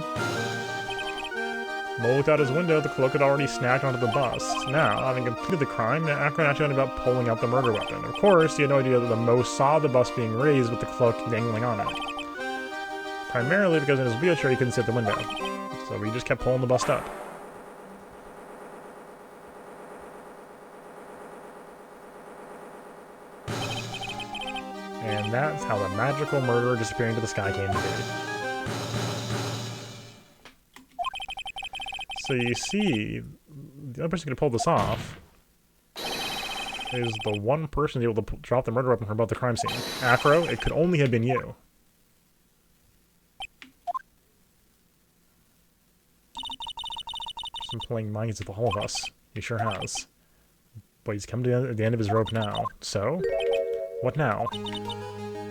Mo looked out his window, the cloak had already snagged onto the bust. Now, having completed the crime, Akron actually ended up pulling out the murder weapon. Of course, he had no idea that the Mo saw the bust being raised with the cloak dangling on it. Primarily because in his wheelchair he couldn't see out the window. So he just kept pulling the bust up. And that's how the magical murderer disappearing into the sky came to be. So you see, the other person who could pull this off is the one person able to drop the murder weapon from above the crime scene. Acro, it could only have been you. He's been playing minds with all of us. He sure has. But he's come to the end of his rope now. So, what now?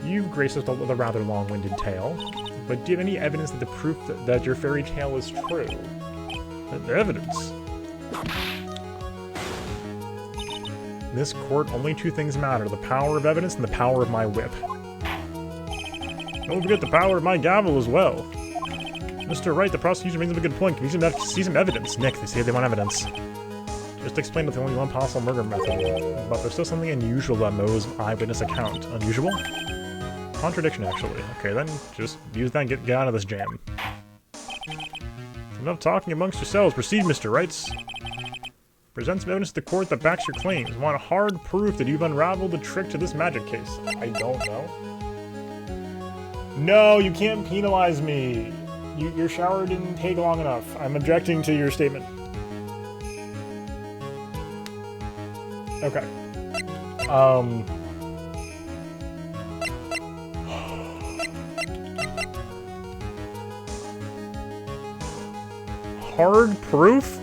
You've graced us with a rather long-winded tale, but do you have any evidence that the proof that your fairy tale is true? Evidence? In this court, only two things matter, the power of evidence and the power of my whip. Don't forget the power of my gavel as well. Mr. Wright, the prosecution brings up a good point. Can we see some evidence? Nick, they say they want evidence. Just explain that the only one possible murder method, but there's still something unusual about Mo's eyewitness account. Unusual? Contradiction, actually. Okay, then just use that and get out of this jam. Enough talking amongst yourselves. Proceed, Mr. Wrights. Present some evidence to the court that backs your claims. Want hard proof that you've unraveled the trick to this magic case. I don't know. No, you can't penalize me. Your shower didn't take long enough. I'm objecting to your statement. Okay. Hard proof?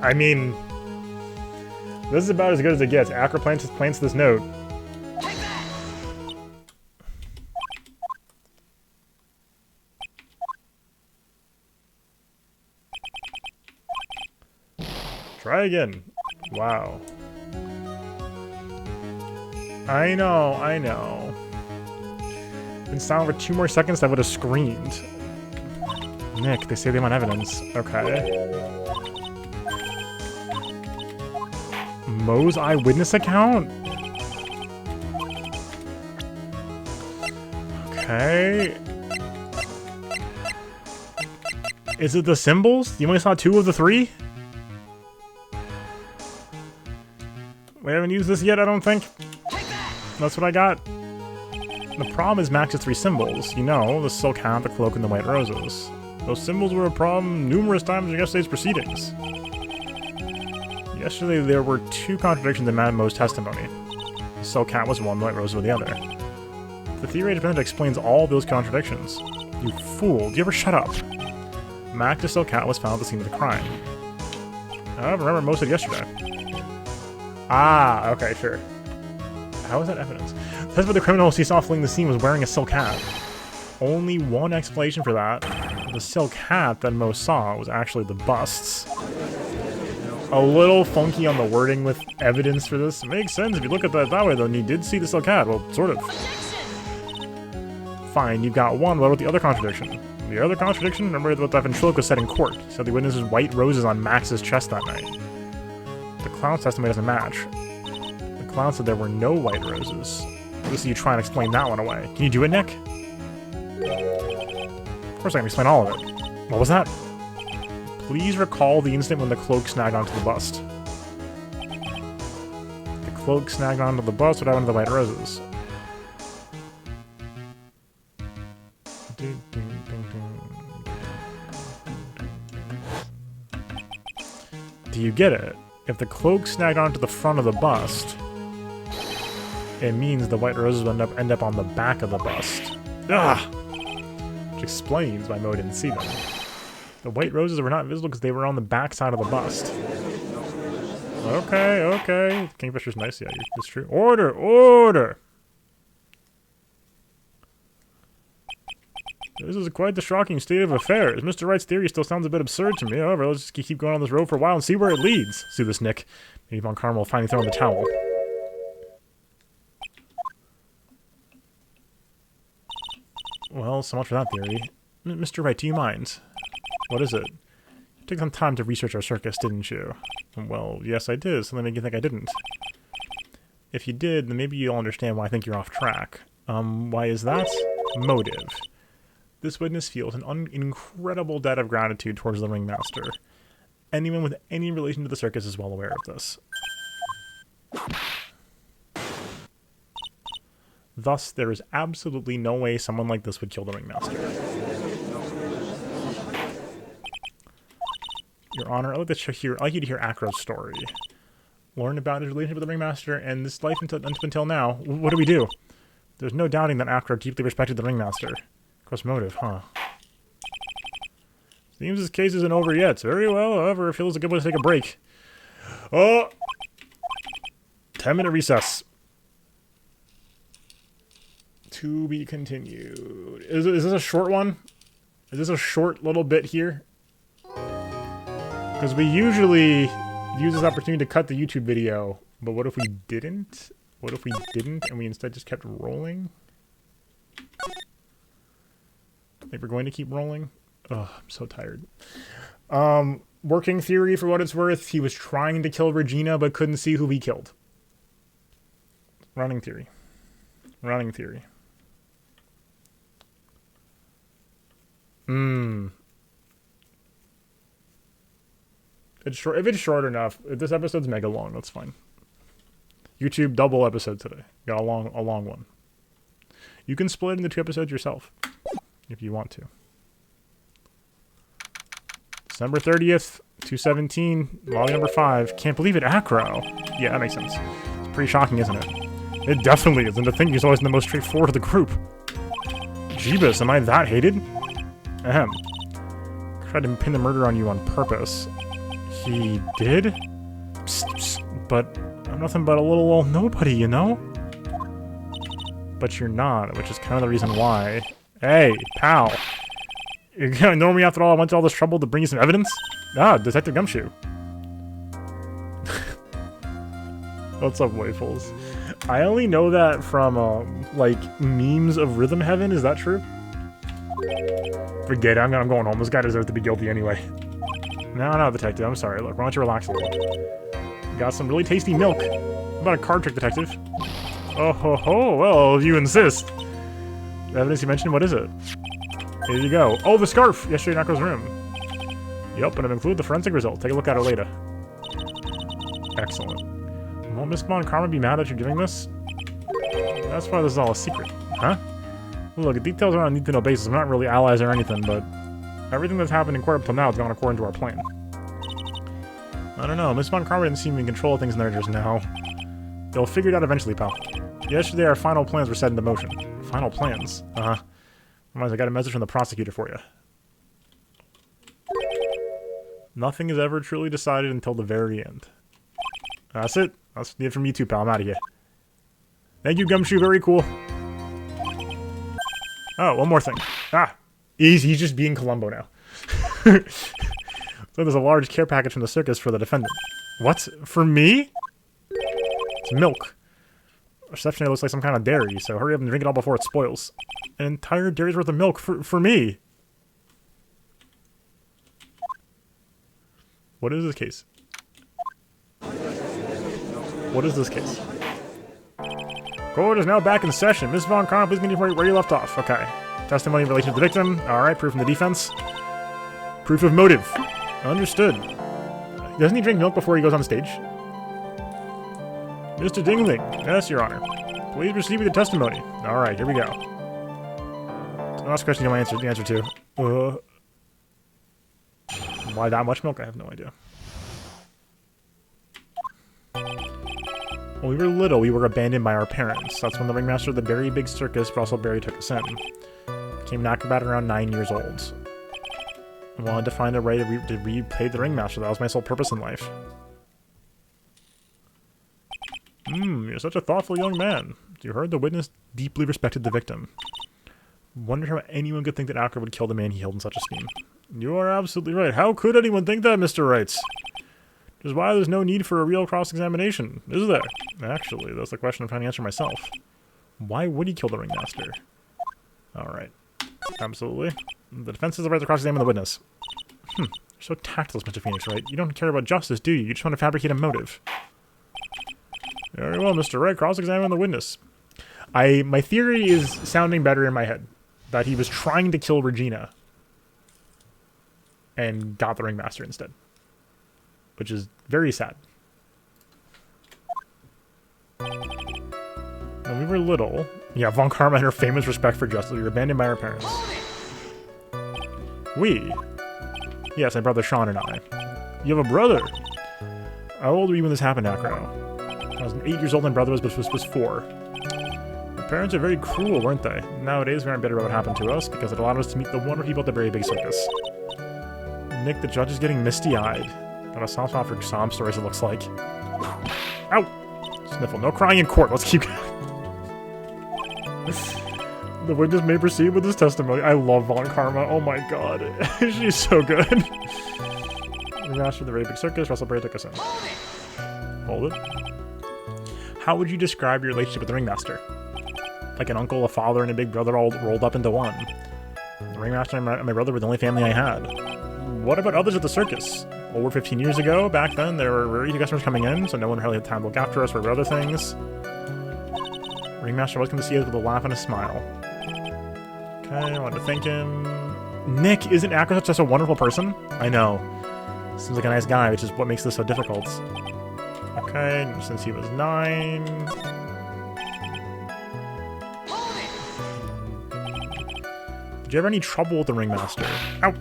I mean, this is about as good as it gets. Acro plants this note. Try again. Wow. I know. Been silent for 2 more seconds, I would have screamed. Nick, they say they want evidence. Okay. Mo's eyewitness account? Okay. Is it the symbols? You only saw 2 of the 3? We haven't used this yet, I don't think. That's what I got. The problem is Max's 3 symbols. You know, the silk hat, the cloak, and the white roses. Those symbols were a problem numerous times in yesterday's proceedings. Yesterday, there were 2 contradictions in Madame Mo's testimony. The silk hat was one, the white roses were the other. The theory defendant explains all those contradictions. You fool, do you ever shut up? Max's silk hat was found at the scene of the crime. I remember most of it yesterday. Ah, okay, sure. How is that evidence? That's what the criminal he saw fleeing the scene was wearing a silk hat. Only one explanation for that. The silk hat that Mo saw was actually the busts. A little funky on the wording with evidence for this. Makes sense if you look at that way, though. And he did see the silk hat. Well, sort of. Fine, you've got one. What about the other contradiction? The other contradiction? Remember what that ventriloquist said in court. He said the witness's white roses on Max's chest that night. The clown's testimony doesn't match. The clown said there were no white roses. Let's see you try and explain that one away. Can you do it, Nick? Of course I can explain all of it. What was that? Please recall the incident when the cloak snagged onto the bust. cloak snagged onto the bus, what happened to the white roses? Do you get it? If the cloak snagged onto the front of the bust, it means the white roses will end up on the back of the bust. Ah! Which explains why Mo didn't see them. The white roses were not visible because they were on the back side of the bust. Okay, okay. Kingfisher's nice, yeah, it's true. Order! Order! This is quite the shocking state of affairs. Mr. Wright's theory still sounds a bit absurd to me. However, let's just keep going on this road for a while and see where it leads. Soothes Nick. Maybe Von Karma will finally throw in the towel. Well, so much for that theory. Mr. Wright, do you mind? What is it? You took some time to research our circus, didn't you? Well, yes I did, so that made you think I didn't. If you did, then maybe you'll understand why I think you're off track. Why is that? Motive. This witness feels an incredible debt of gratitude towards the ringmaster. Anyone with any relation to the circus is well aware of this. Thus, there is absolutely no way someone like this would kill the ringmaster. Your Honor, I'd like you to hear Acro's story. Learn about his relationship with the ringmaster and this life until now. What do we do? There's no doubting that Acro deeply respected the ringmaster. Cross motive, huh? Seems this case isn't over yet. Very well, however, it feels a good way to take a break. Oh! 10-minute recess. To be continued. Is this a short one? Is this a short little bit here? Because we usually use this opportunity to cut the YouTube video, but what if we didn't? What if we didn't and we instead just kept rolling? I think we're going to keep rolling. Ugh, I'm so tired. Working theory, for what it's worth, he was trying to kill Regina but couldn't see who he killed. Running theory. Running theory. It's short. If it's short enough, if this episode's mega long, that's fine. YouTube double episode today. Got a long one. You can split it into 2 episodes yourself, if you want to. December 30th, 217, log number 5. Can't believe it, Acro. Yeah, that makes sense. It's pretty shocking, isn't it? It definitely is, and to think he's always the most straightforward of the group. Jeebus, am I that hated? Ahem. Tried to pin the murder on you on purpose. He did? Psst, psst, but I'm nothing but a little old nobody, you know? But you're not, which is kind of the reason why. Hey, pal. You're gonna ignore me after all I went to all this trouble to bring you some evidence? Ah, Detective Gumshoe. What's up, Waffles? I only know that from, like, memes of Rhythm Heaven. Is that true? Forget it. I'm going home. This guy deserves to be guilty anyway. No, Detective. I'm sorry. Look, why don't you relax a little? Got some really tasty milk. How about a card trick, Detective? Oh ho ho, well, if you insist. The evidence you mentioned, what is it? Here you go. Oh, the scarf! Yesterday in Akro's room. Yep, and I've included the forensic result. Take a look at it later. Excellent. Won't Miss Von Karma be mad that you're doing this? That's why this is all a secret. Huh? Look, the details are on a need-to-know basis. We're not really allies or anything, but everything that's happened in court up till now has gone according to our plan. I don't know. Miss Von Karma didn't seem in control of things in there just now. They'll figure it out eventually, pal. Yesterday, our final plans were set into motion. Final plans? Uh-huh. Otherwise, I got a message from the prosecutor for you. Nothing is ever truly decided until the very end. That's it. That's it from me too, pal. I'm out of here. Thank you, Gumshoe. Very cool. Oh, one more thing. Ah! He's just being Columbo now. So there's a large care package from the circus for the defendant. What? For me? It's milk. Reception looks like some kind of dairy, so hurry up and drink it all before it spoils. An entire dairy's worth of milk for me! What is this case? What is this case? Court is now back in session. Miss Von Karma, please continue where you left off. Okay. Testimony in relation to the victim. Alright, proof from the defense. Proof of motive. Understood. Doesn't he drink milk before he goes on stage? Mr. Dingling. Yes, Your Honor. Please proceed with the testimony. Alright, here we go. The last question you know the answer to. Why that much milk? I have no idea. When we were little, we were abandoned by our parents. That's when the ringmaster of the very big circus, Russell Berry, took us in. Became an acrobat around 9 years old. I wanted to find a way to repay the ringmaster. That was my sole purpose in life. You're such a thoughtful young man. You heard the witness deeply respected the victim. Wondered how anyone could think that Acker would kill the man he held in such esteem. You are absolutely right. How could anyone think that, Mr. Wrights? Which is why there's no need for a real cross-examination, is there? Actually, that's the question I'm trying to answer myself. Why would he kill the ringmaster? Alright. Absolutely. The defense has the right to cross-examine the witness. You're so tactless, Mr. Phoenix, right? You don't care about justice, do you? You just want to fabricate a motive. Very well, Mr. Wright. Cross-examine the witness. My theory is sounding better in my head. That he was trying to kill Regina. And got the ringmaster instead. Which is very sad. When we were little... Yeah, Von Karma and her famous respect for justice. We were abandoned by our parents. We? Yes, my brother Sean and I. You have a brother? How old were you when this happened, Acro? I was 8 years old and brother was 4. Our parents are very cruel, weren't they? Nowadays, we aren't bitter about what happened to us because it allowed us to meet the wonderful people at the very big circus. Nick, the judge is getting misty-eyed. Got a soft spot for sob stories, it looks like. Ow! Sniffle. No crying in court. Let's keep going. The witness may proceed with his testimony. I love Von Karma. Oh my god. She's so good. The master of the very big circus, Russell Berry took us in. Hold it. How would you describe your relationship with the ringmaster? Like an uncle, a father, and a big brother all rolled up into one. The ringmaster and my brother were the only family I had. What about others at the circus? Over 15 years ago, back then, there were very few customers coming in, so no one really had time to look after us or other things. Ringmaster was going to see us with a laugh and a smile. Okay, I wanted to thank him. Nick, isn't Akron just a wonderful person? I know. Seems like a nice guy, which is what makes this so difficult. Okay, since he was 9... Did you have any trouble with the ringmaster? Ow!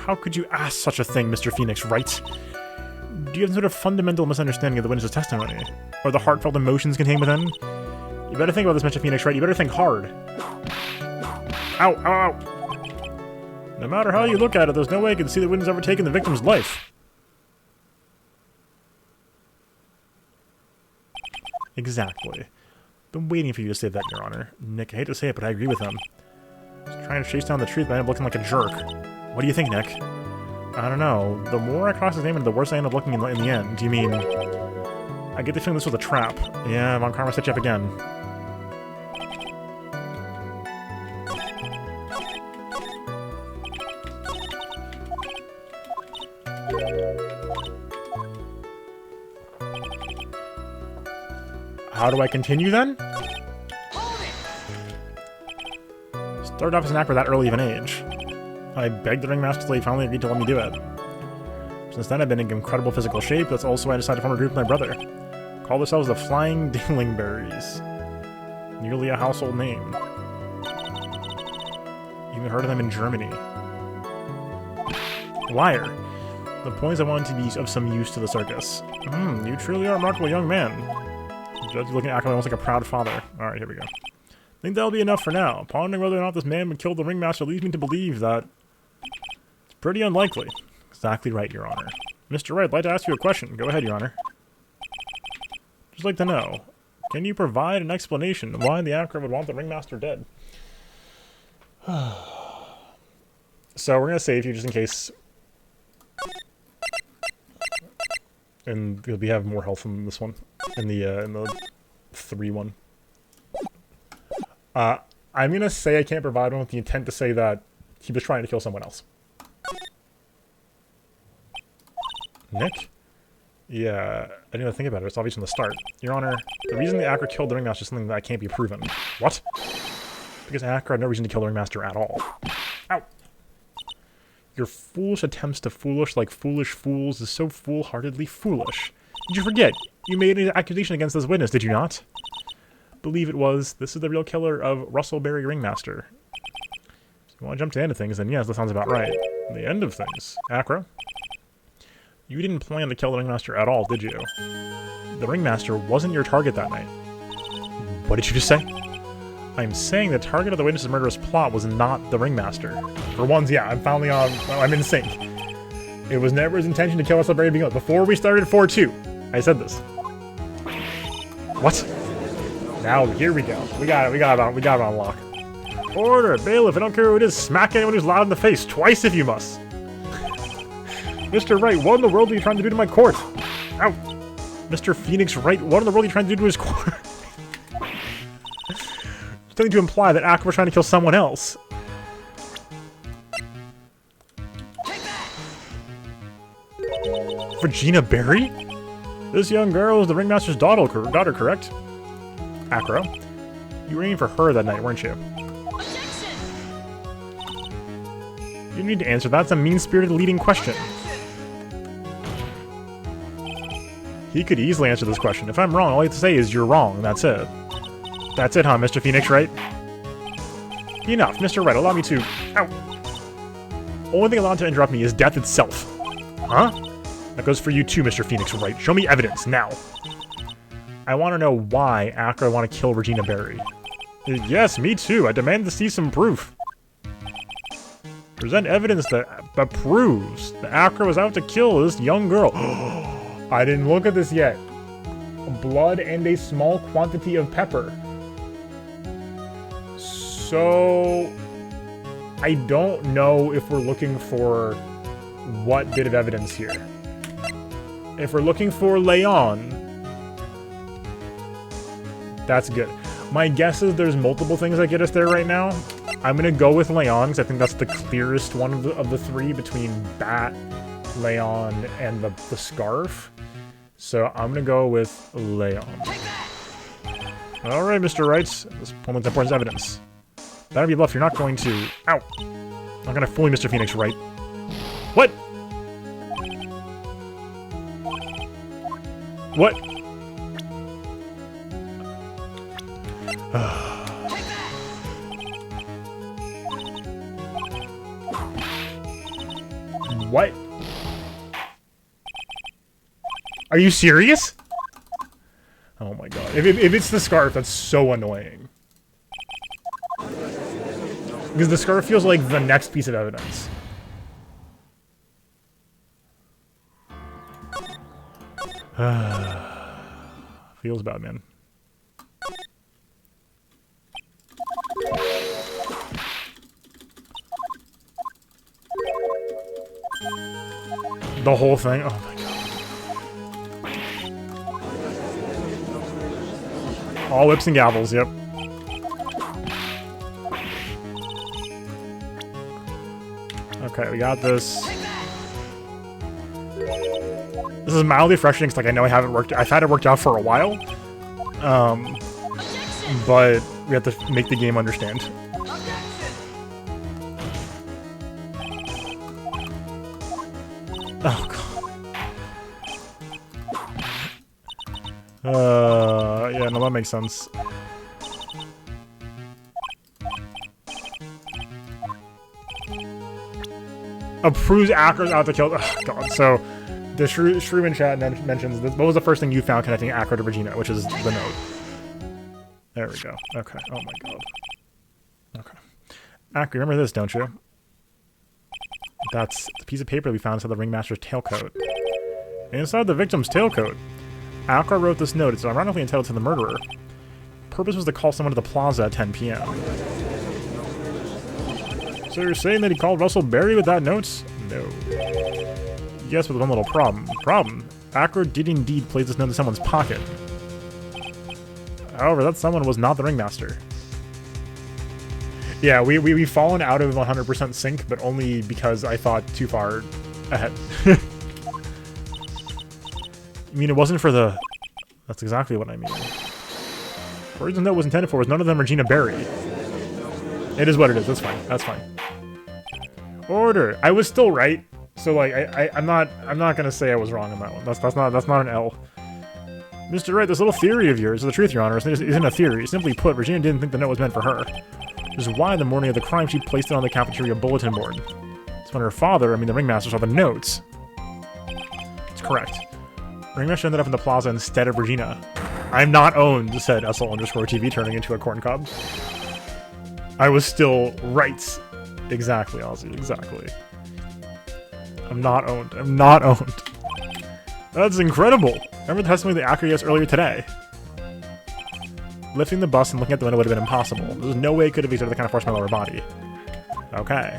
How could you ask such a thing, Mr. Phoenix, right? Do you have some sort of fundamental misunderstanding of the witness's testimony? Or the heartfelt emotions contained within? You better think about this, Mr. Phoenix, right? You better think hard. Ow, ow, ow! No matter how you look at it, there's no way you can see the witness ever taking the victim's life. Exactly. Been waiting for you to say that, Your Honor. Nick, I hate to say it, but I agree with him. Just trying to chase down the truth, but I end up looking like a jerk. What do you think, Nick? I don't know. The more I cross-examine it, the worse I end up looking in the end. Do you mean... I get the feeling this was a trap. Yeah, Von Karma set you up again. How do I continue, then? Started off as an actor that early of an age. I begged the ringmaster till he finally agreed to let me do it. Since then, I've been in incredible physical shape. That's also why I decided to form a group with my brother. Call themselves the Flying Dinglingberries. Nearly a household name. Even heard of them in Germany. Liar. The point is I wanted to be of some use to the circus. You truly are a remarkable young man. The judge is looking at Ackerman almost like a proud father. Alright, here we go. I think that'll be enough for now. Pondering whether or not this man would kill the ringmaster leads me to believe that... It's pretty unlikely. Exactly right, Your Honor. Mr. Wright, I'd like to ask you a question. Go ahead, Your Honor. Just like to know, can you provide an explanation why the actor would want the ringmaster dead? So we're going to save you just in case... And we have more health in this one. In the 3 one. I'm going to say I can't provide one with the intent to say that he was trying to kill someone else. Nick? Yeah, I didn't even think about it. It's obvious from the start. Your Honor, the reason the actor killed the ringmaster is something that can't be proven. What? Because the actor had no reason to kill the ringmaster at all. Ow! Your foolish attempts to foolish like foolish fools is so foolhardily foolish. Did you forget? You made an accusation against this witness, did you not? Believe it was. This is the real killer of Russell Berry Ringmaster. If you want to jump to the end of things, then yes, that sounds about right. The end of things. Acro? You didn't plan to kill the Ringmaster at all, did you? The Ringmaster wasn't your target that night. What did you just say? I'm saying the target of the witness's murderous plot was not the Ringmaster. For once, yeah, I'm in sync. It was never his intention to kill us at the very beginning. Before we started 4-2, I said this. What? Now, here we go. We got it on lock. Order! Bailiff, I don't care who it is, smack anyone who's loud in the face, twice if you must. Mr. Wright, what in the world are you trying to do to my court? Ow! Mr. Phoenix Wright, what in the world are you trying to do to his court? Something to imply that Aqua was trying to kill someone else. Regina Berry? This young girl is the Ringmaster's daughter, correct? Acro, you were aiming for her that night, weren't you? Objection! You didn't need to answer that. That's a mean-spirited leading question. He could easily answer this question. If I'm wrong, all I have to say is you're wrong. That's it. That's it, huh, Mr. Phoenix Wright? Enough, Mr. Wright. Allow me to... Ow! Only thing allowed to interrupt me is death itself. Huh? That goes for you too, Mr. Phoenix Wright. Show me evidence, now. I want to know why Acro want to kill Regina Berry. Yes, me too. I demand to see some proof. Present evidence that proves that Acro was out to kill this young girl. I didn't look at this yet. Blood and a small quantity of pepper. So... I don't know if we're looking for what bit of evidence here. If we're looking for Leon, that's good. My guess is there's multiple things that get us there right now. I'm gonna go with Leon, because I think that's the clearest one of the three between Bat, Leon, and the Scarf. So I'm gonna go with Leon. Alright, Mr. Wright. This opponent's important evidence. That'll be bluff. You're not going to... Ow! I'm not gonna fool you, Mr. Phoenix Wright. What? What? What? Are you serious? Oh my god. If it's the Scarf, that's so annoying. Because the Scarf feels like the next piece of evidence. Feels bad, man. The whole thing? Oh my god. All whips and gavels, yep. Okay, we got this. This is mildly frustrating because, like, I know I've had it worked out for a while. But we have to make the game understand. Oh, God. Yeah, no, that makes sense. Approves Acro's out to kill. Oh, God. So, the Shrew in chat mentions this. What was the first thing you found connecting Acro to Regina, which is the note? There we go. Okay. Oh my god. Okay. Acro, remember this, don't you? That's the piece of paper that we found inside the Ringmaster's tailcoat. Inside the victim's tailcoat, Acro wrote this note. It's ironically entitled to the murderer. Purpose was to call someone to the plaza at 10 p.m. So you're saying that he called Russell Berry with that note? No. Yes, with one little problem. Acro did indeed place this note in someone's pocket. However, that someone was not the Ringmaster. Yeah, we've fallen out of 100% sync, but only because I thought too far ahead. I mean, it wasn't for the... That's exactly what I mean. The reason that was intended for was none of them Regina Berry. It is what it is. That's fine. That's fine. Order. I was still right. So like I'm not gonna say I was wrong on that one. That's not an L. Mr. Wright, this little theory of yours is the truth, Your Honor. Isn't a theory. Simply put, Regina didn't think the note was meant for her. Which is why the morning of the crime she placed it on the cafeteria bulletin board. It's when her father, I mean the ringmaster, saw the notes. It's correct. Ringmaster ended up in the plaza instead of Regina. I'm not owned, said SL_TV, turning into a corn cob. I was still right. Exactly, Ozzy, exactly. I'm not owned. I'm not owned. That's incredible. Remember the testimony the actor gave us earlier today? Lifting the bus and looking at the window would have been impossible. There's no way it could have exerted the kind of force on my lower body. Okay.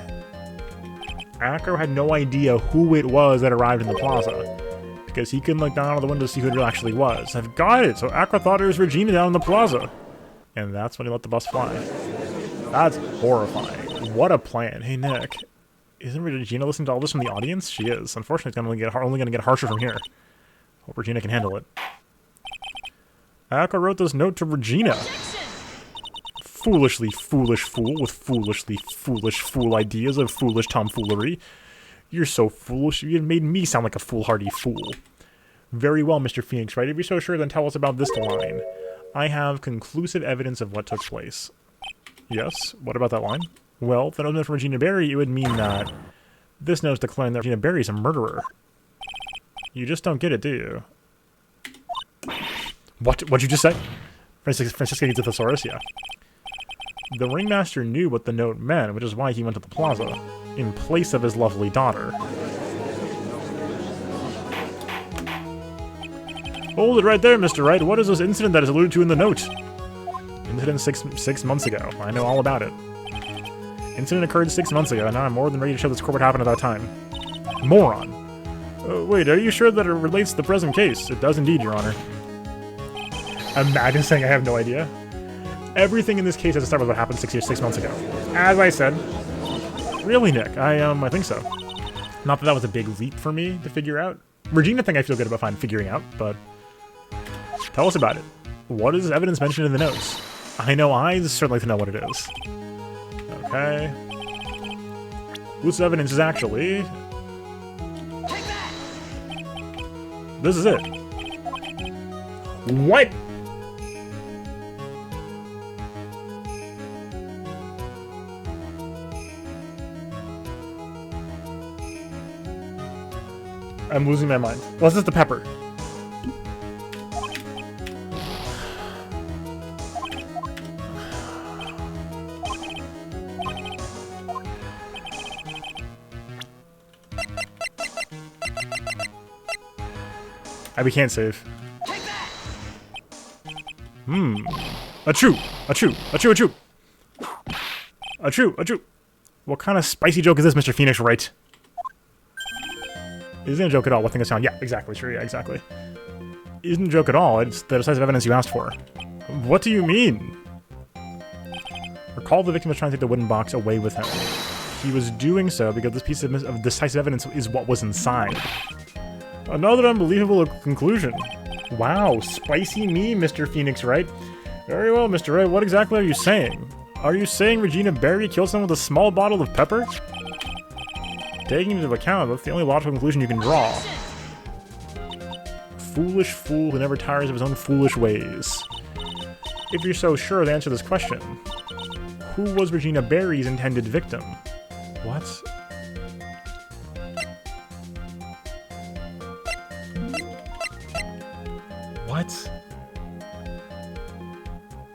Acro had no idea who it was that arrived in the plaza, because he couldn't look down out of the window to see who it actually was. I've got it! So Acro thought it was Regina down in the plaza. And that's when he let the bus fly. That's horrifying. What a plan. Hey, Nick. Isn't Regina listening to all this from the audience? She is. Unfortunately, it's only going to get harsher from here. Hope Regina can handle it. Acro wrote this note to Regina. Foolishly foolish fool with foolishly foolish fool ideas of foolish tomfoolery. You're so foolish, you made me sound like a foolhardy fool. Very well, Mr. Phoenix, right? If you're so sure, then tell us about this line. I have conclusive evidence of what took place. Yes, what about that line? Well, if that was meant from Regina Berry, it would mean that this note is declaring that Regina Berry is a murderer. You just don't get it, do you? What'd you just say? Francisca needs a thesaurus? Yeah. The ringmaster knew what the note meant, which is why he went to the plaza, in place of his lovely daughter. Hold it right there, Mr. Wright. What is this incident that is alluded to in the note? Incident six months ago. I know all about it. Incident occurred 6 months ago, and now I'm more than ready to show this what happened at that time. Moron. Wait, are you sure that it relates to the present case? It does indeed, Your Honor. Imagine saying I have no idea. Everything in this case has to start with what happened 6 months ago. As I said. Really, Nick? I think so. Not that that was a big leap for me to figure out. Regina thing I feel good about figuring out, but... Tell us about it. What is evidence mentioned in the notes? I know I'd certainly like to know what it is. Okay. This evidence is actually... This is it. What? I'm losing my mind. What's this? The pepper. We can't save. Achoo! Achoo! Achoo! Achoo! Achoo! Achoo! What kind of spicy joke is this, Mr. Phoenix, right? Isn't a joke at all. What thing is found? Yeah, exactly. Sure, yeah, exactly. Isn't a joke at all. It's the decisive evidence you asked for. What do you mean? Recall the victim was trying to take the wooden box away with him. He was doing so because this piece of decisive evidence is what was inside. Another unbelievable conclusion. Wow, spicy me, Mr. Phoenix, right? Very well, Mr. Wright. What exactly are you saying? Are you saying Regina Berry killed someone with a small bottle of pepper? Taking into account, that's the only logical conclusion you can draw. Foolish fool who never tires of his own foolish ways. If you're so sure to answer this question, who was Regina Berry's intended victim? What? What?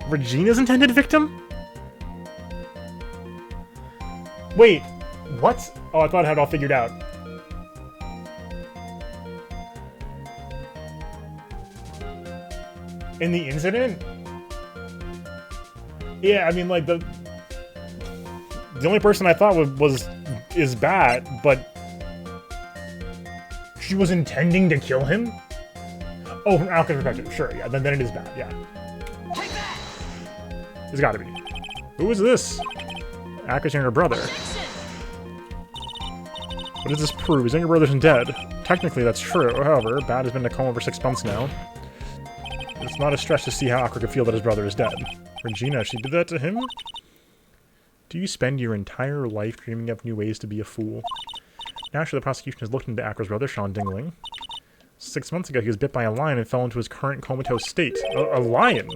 Regina's intended victim? Wait, what? Oh, I thought I had it all figured out. In the incident? Yeah, I mean, like, the only person I thought is bad, but she was intending to kill him? Oh, from Alka's perspective, sure, yeah, then it is bad, yeah. There's gotta be. Who is this? Aka's younger brother. What does this prove? His younger brother isn't dead. Technically, that's true. However, Bad has been in a coma for 6 months now. It's not a stretch to see how Akra could feel that his brother is dead. Regina, she did that to him? Do you spend your entire life dreaming up new ways to be a fool? Naturally, the prosecution has looked into Akra's brother, Sean Dingling. 6 months ago, he was bit by a lion and fell into his current comatose state. A lion?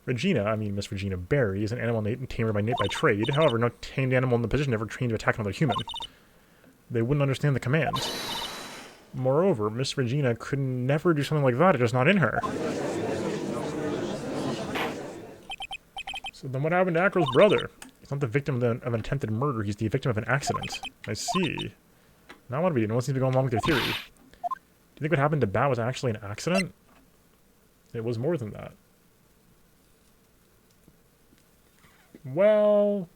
Miss Regina Berry, is an animal tamer by trade. However, no tamed animal in the position ever trained to attack another human. They wouldn't understand the command. Moreover, Miss Regina could never do something like that. It's just not in her. So then what happened to Acro's brother? He's not the victim of an attempted murder. He's the victim of an accident. I see. Now what do we do? No one seems to be going along with your theory. Do you think what happened to Bat was actually an accident? It was more than that. Well...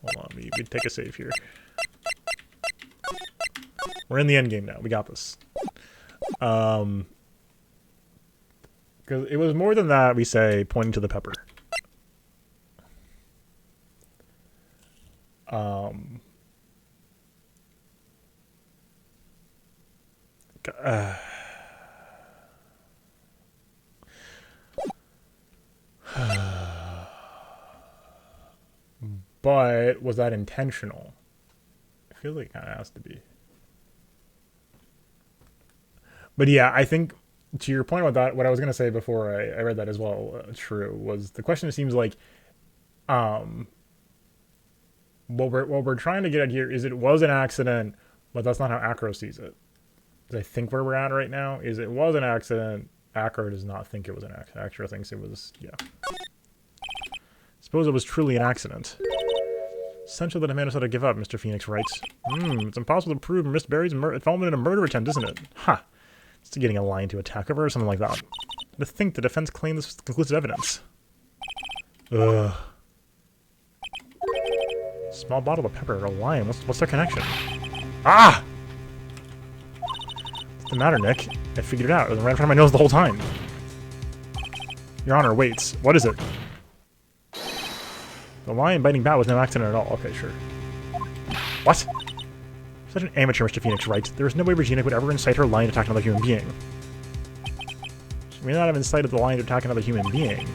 Hold on, we take a save here. We're in the end game now. We got this. Because it was more than that, we say, pointing to the pepper. But was that intentional? I feel like it kind of has to be. But yeah, I think to your point about that, what I was going to say before I read that as well, true, was the question seems like what we're trying to get at here is it was an accident, but that's not how Acro sees it. I think where we're at right now is it was an accident. Acro does not think it was an accident. Acro thinks it was, yeah. Suppose it was truly an accident. Essential that Amanda to give up, Mr. Phoenix writes. It's impossible to prove Miss Berry's involvement in a murder attempt, isn't it? Ha! It's getting a lion to attack her or something like that. To think the defense claimed this was conclusive evidence. Ugh. Small bottle of pepper or a lion. What's their connection? Ah! What's the matter, Nick? I figured it out. It was right in front of my nose the whole time. Your Honor, waits. What is it? The lion biting Bat was no accident at all. Okay, sure. What? Such an amateur, Mr. Phoenix writes. There is no way Regina would ever incite her lion to attack another human being. She may not have incited the lion to attack another human being,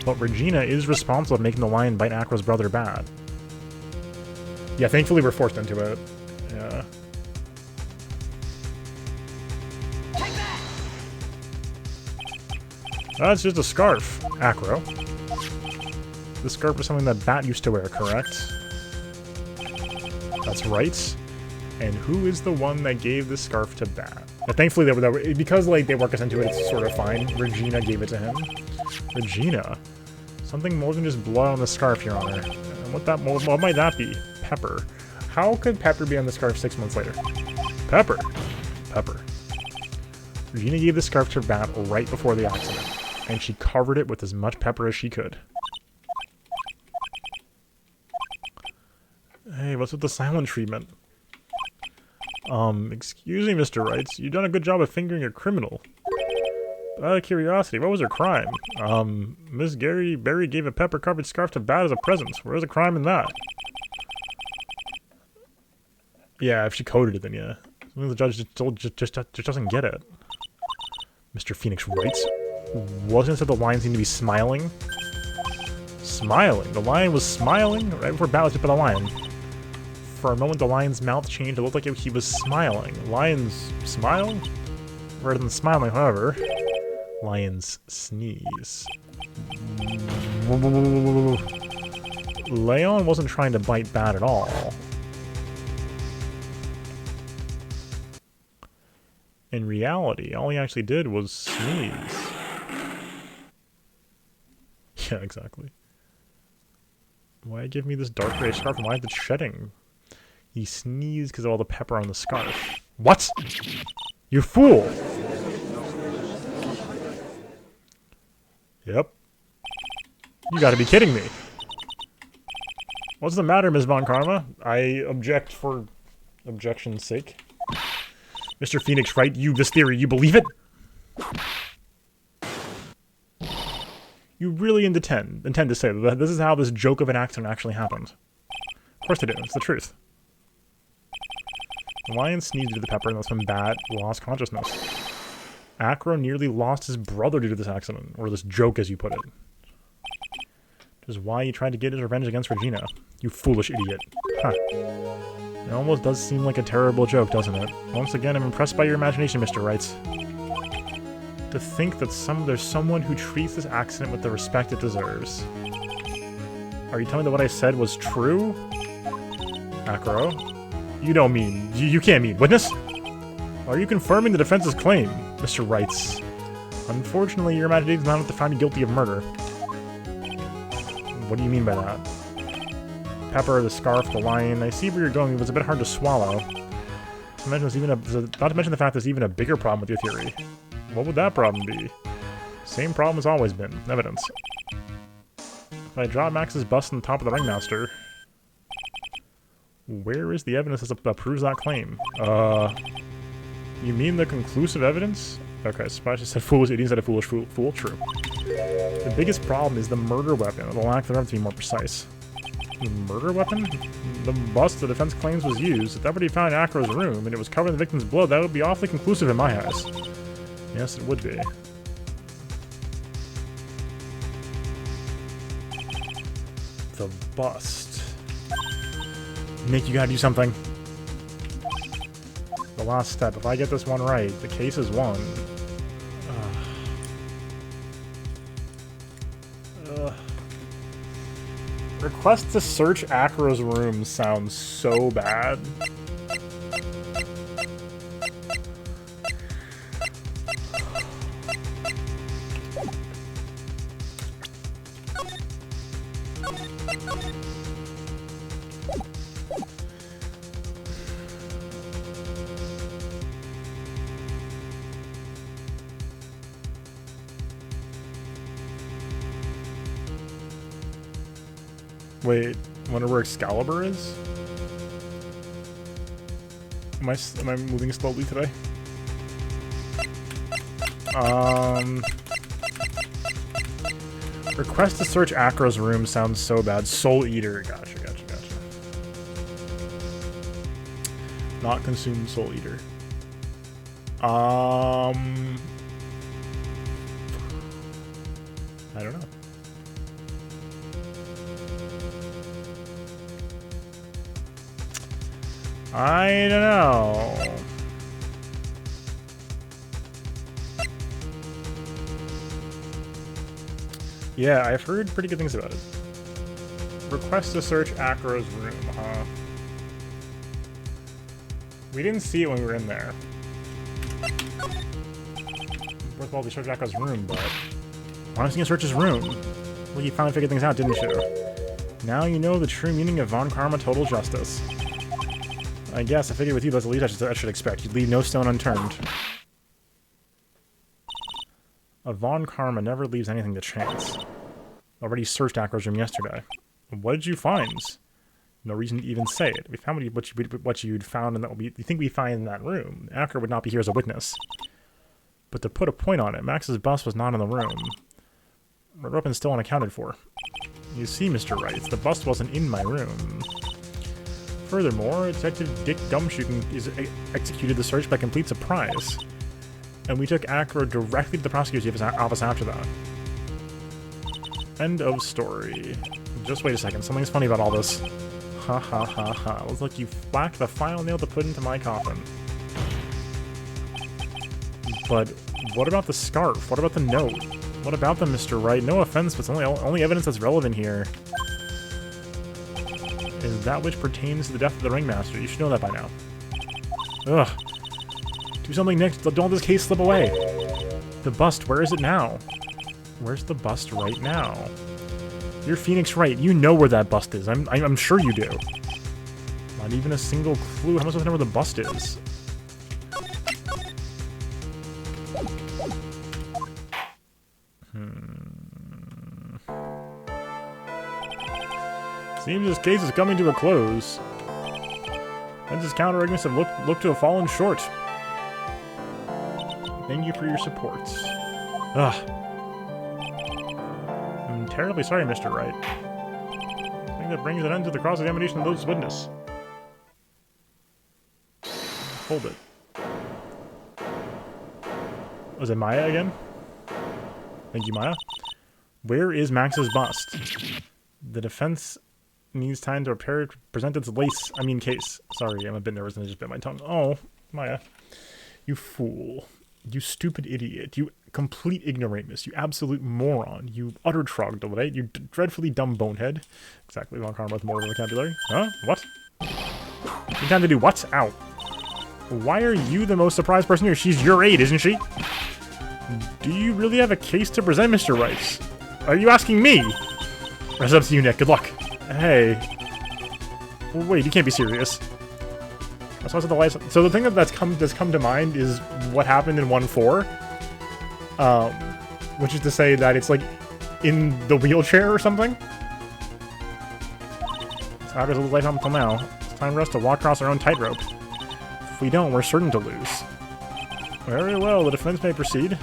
but Regina is responsible for making the lion bite Acro's brother Bat. Yeah, thankfully we're forced into it. Yeah. That's just a scarf, Acro. The scarf was something that Bat used to wear, correct? That's right. And who is the one that gave the scarf to Bat? But thankfully, because like they work us into it, it's sort of fine. Regina gave it to him. Regina. Something more than just blood on the scarf, Your Honor. And what might that be? Pepper. How could Pepper be on the scarf 6 months later? Pepper. Pepper. Regina gave the scarf to Bat right before the accident, and she covered it with as much pepper as she could. Hey, what's with the silent treatment? Excuse me, Mr. Wrights. You've done a good job of fingering a criminal. But out of curiosity, what was her crime? Miss Berry gave a pepper-covered scarf to Bat as a present. Where's the crime in that? Yeah, if she coded it, then yeah. The judge just doesn't get it. Mr. Phoenix writes. Wasn't it said the lion seemed to be smiling? Smiling? The lion was smiling right before Bat was hit by the lion. For a moment, the lion's mouth changed. It looked like he was smiling. Lions smile? Rather than smiling, however, lions sneeze. Leon wasn't trying to bite Bat at all. In reality, all he actually did was sneeze. Yeah, exactly. Why give me this dark gray scarf and why is it shedding? He sneezed because of all the pepper on the scarf. What? You fool! Yep. You gotta be kidding me. What's the matter, Ms. Von Karma? I object for objection's sake. Mr. Phoenix, right? This theory, you believe it? You really intend to say that this is how this joke of an accident actually happened. Of course I do. It's the truth. The lion sneezed due to the pepper, and that's when Bat lost consciousness. Acro nearly lost his brother due to this accident, or this joke, as you put it. Which is why you tried to get his revenge against Regina. You foolish idiot. Huh. It almost does seem like a terrible joke, doesn't it? Once again, I'm impressed by your imagination, Mr. Wrights. To think that there's someone who treats this accident with the respect it deserves. Are you telling me that what I said was true? Acro? You don't mean... You can't mean. Witness? Are you confirming the defense's claim, Mr. Wrights? Unfortunately, your imagination is not enough to find me guilty of murder. What do you mean by that? Pepper, the scarf, the lion. I see where you're going. It was a bit hard to swallow. Not to mention the fact there's even a bigger problem with your theory. What would that problem be? Same problem as always been. Evidence. If I draw Max's bust on the top of the ringmaster... Where is the evidence that proves that claim? You mean the conclusive evidence? Okay, Splash just said foolish idiot instead of foolish fool. True. The biggest problem is the murder weapon, or the lack thereof to be more precise. The murder weapon? The bust the defense claims was used. If that were to be found in Acro's room, and it was covered in the victim's blood, that would be awfully conclusive in my eyes. Yes, it would be. The bust. Nick, you gotta do something. The last step. If I get this one right, the case is won. Request to search Acro's room sounds so bad. Wait, wonder where Excalibur is? Am I moving slowly today? Request to search Acro's room sounds so bad. Soul Eater. Gotcha. Not consume Soul Eater. I don't know. I don't know. Yeah, I've heard pretty good things about it. Request to search Acro's room, huh? We didn't see it when we were in there. Worth while we search Acro's room, but... Why don't you search his room? Well, you finally figured things out, didn't you? Now you know the true meaning of Von Karma Total Justice. I guess, I figured with you that's the least I should expect. You'd leave no stone unturned. A Von Karma never leaves anything to chance. Already searched Acro's room yesterday. What did you find? No reason to even say it. We found what you'd found and that you think we find in that room. Acro would not be here as a witness. But to put a point on it, Max's bust was not in the room. Red weapon's still unaccounted for. You see, Mr. Wright, the bust wasn't in my room. Furthermore, Detective Dick Gumshoe executed the search by complete surprise. And we took Acro directly to the prosecutor's office after that. End of story. Just wait a second, something's funny about all this. Ha ha ha ha. Looks like you whacked the final nail to put into my coffin. But what about the scarf? What about the note? What about them, Mr. Wright? No offense, but it's only evidence that's relevant here is that which pertains to the death of the ringmaster. You should know that by now. Ugh. Do something, Nick. Don't let this case slip away. The bust, where is it now? Where's the bust right now? You're Phoenix Wright. You know where that bust is. I'm sure you do. Not even a single clue. How am I supposed to know where the bust is? Seems this case is coming to a close. Defense's counter-arguments have looked to have fallen short. Thank you for your support. Ugh. I'm terribly sorry, Mr. Wright. I think that brings an end to the cross-examination of those witness. Hold it. Was it Maya again? Thank you, Maya. Where is Max's bust? The defense needs time to present its case. Sorry, I'm a bit nervous and I just bit my tongue. Oh, Maya. You fool. You stupid idiot. You complete ignoramus. You absolute moron. You utter troglodyte. You dreadfully dumb bonehead. Exactly, Von Karma with more vocabulary. Huh? What? You time to do what? Ow. Why are you the most surprised person here? She's your aide, isn't she? Do you really have a case to present, Mr. Rice? Are you asking me? It's up to you, Nick. Good luck. Hey. Well, wait, you can't be serious. So the thing that's come to mind is what happened in 1-4. Which is to say that it's like in the wheelchair or something. So how does it look like until now? It's time for us to walk across our own tightrope. If we don't, we're certain to lose. Very well, the defense may proceed.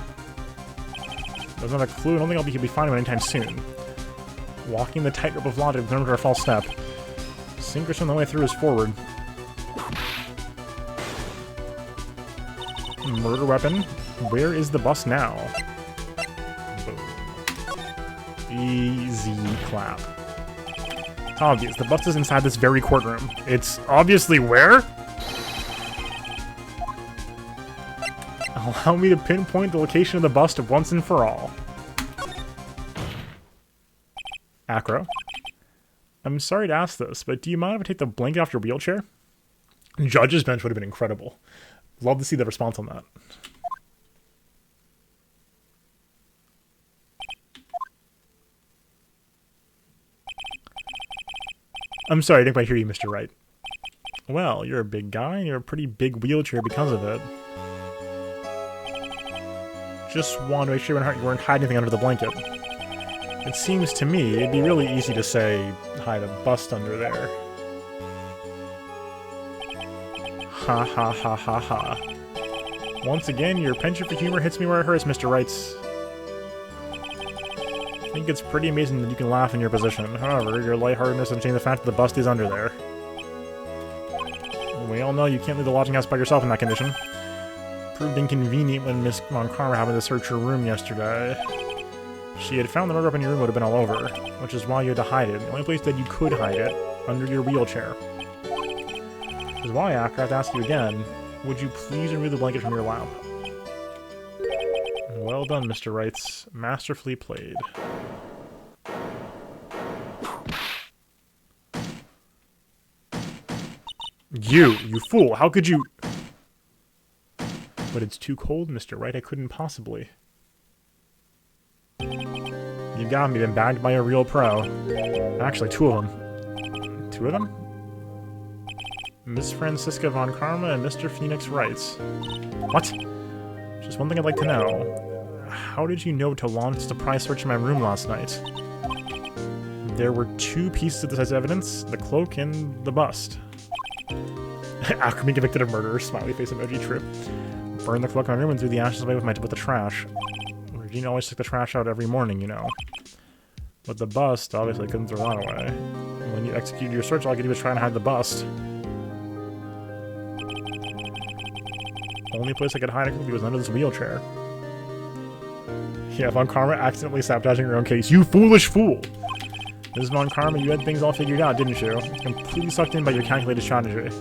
Doesn't have a clue. I don't think he'll be finding him anytime soon. Walking the tightrope of logic with a false step. Sink or swim the way through is forward. Murder weapon. Where is the bus now? Boom. Easy clap. It's obvious. The bus is inside this very courtroom. It's obviously where? Allow me to pinpoint the location of the bust once and for all. Acro. I'm sorry to ask this, but do you mind if I take the blanket off your wheelchair? Judge's bench would have been incredible. Love to see the response on that. I'm sorry, I didn't quite hear you, Mr. Wright. Well, you're a big guy, and you're a pretty big wheelchair because of it. Just want to make sure you weren't hiding anything under the blanket. It seems to me it'd be really easy to say, hide a bust under there. Ha ha ha ha ha. Once again, your penchant for humor hits me where it hurts, Mr. Wrights. I think it's pretty amazing that you can laugh in your position. However, your lightheartedness doesn't change the fact that the bust is under there. We all know you can't leave the lodging house by yourself in that condition. Proved inconvenient when Miss Von Karma happened to search your room yesterday. If she had found the murder up in your room, it would have been all over, which is why you had to hide it. The only place that you could hide it, under your wheelchair. Which is why, after I have to ask you again, would you please remove the blanket from your lap? Well done, Mr. Wrights. Masterfully played. You fool! How could you... But it's too cold, Mr. Wright. I couldn't possibly. You got me, been bagged by a real pro. Actually, two of them. Two of them? Miss Francisca Von Karma and Mr. Phoenix Wrights. What? Just one thing I'd like to know. How did you know to launch a surprise search in my room last night? There were two pieces of this evidence, the cloak and the bust. After being convicted of murder, smiley face emoji, true. Burned the cloak in my room and threw the ashes away with the trash. Regina always took the trash out every morning, you know. But the bust, obviously couldn't throw that away. When you executed your search, all I could do was try and hide the bust. Only place I could hide it was under this wheelchair. Yeah, Von Karma accidentally sabotaging your own case. You foolish fool! Mrs. Von Karma, you had things all figured out, didn't you? Completely sucked in by your calculated strategy.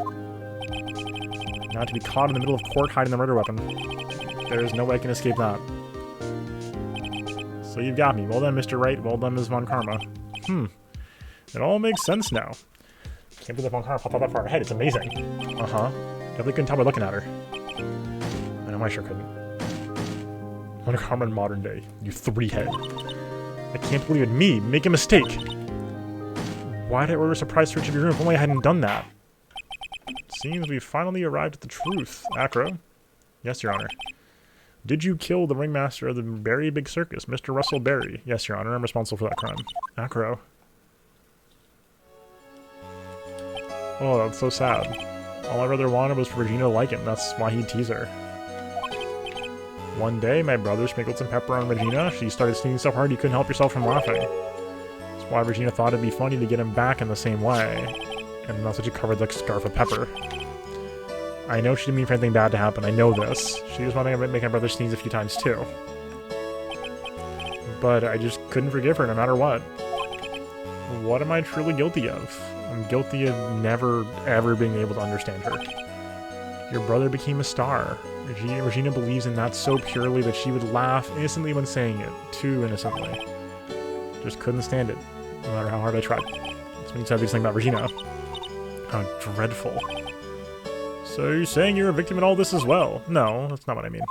Now to be caught in the middle of court hiding the murder weapon. There is no way I can escape that. So you've got me. Well done, Mr. Wright. Well done, Ms. Von Karma. It all makes sense now. Can't believe that Von Karma popped out that far ahead. It's amazing. Uh-huh. Definitely couldn't tell by looking at her. I know I sure couldn't. Von Karma in modern day. You three-head. I can't believe it. Me. Make a mistake. Why did I order a surprise search of your room if only I hadn't done that? Seems we've finally arrived at the truth. Acro? Yes, Your Honor. Did you kill the ringmaster of the Berry Big Circus, Mr. Russell Berry? Yes, Your Honor. I'm responsible for that crime. Acro. Oh, that's so sad. All I really wanted was for Regina to like him. That's why he'd tease her. One day, my brother sprinkled some pepper on Regina. She started sneezing so hard you couldn't help yourself from laughing. That's why Regina thought it'd be funny to get him back in the same way. And that's what she covered the scarf of pepper. I know she didn't mean for anything bad to happen. I know this. She just wanted to make my brother sneeze a few times too. But I just couldn't forgive her no matter what. What am I truly guilty of? I'm guilty of never, ever being able to understand her. Your brother became a star. Regina believes in that so purely that she would laugh innocently when saying it. Too innocently. Just couldn't stand it, no matter how hard I tried. That's when you said these things about Regina. How dreadful. So you're saying you're a victim in all this as well? No, that's not what I mean.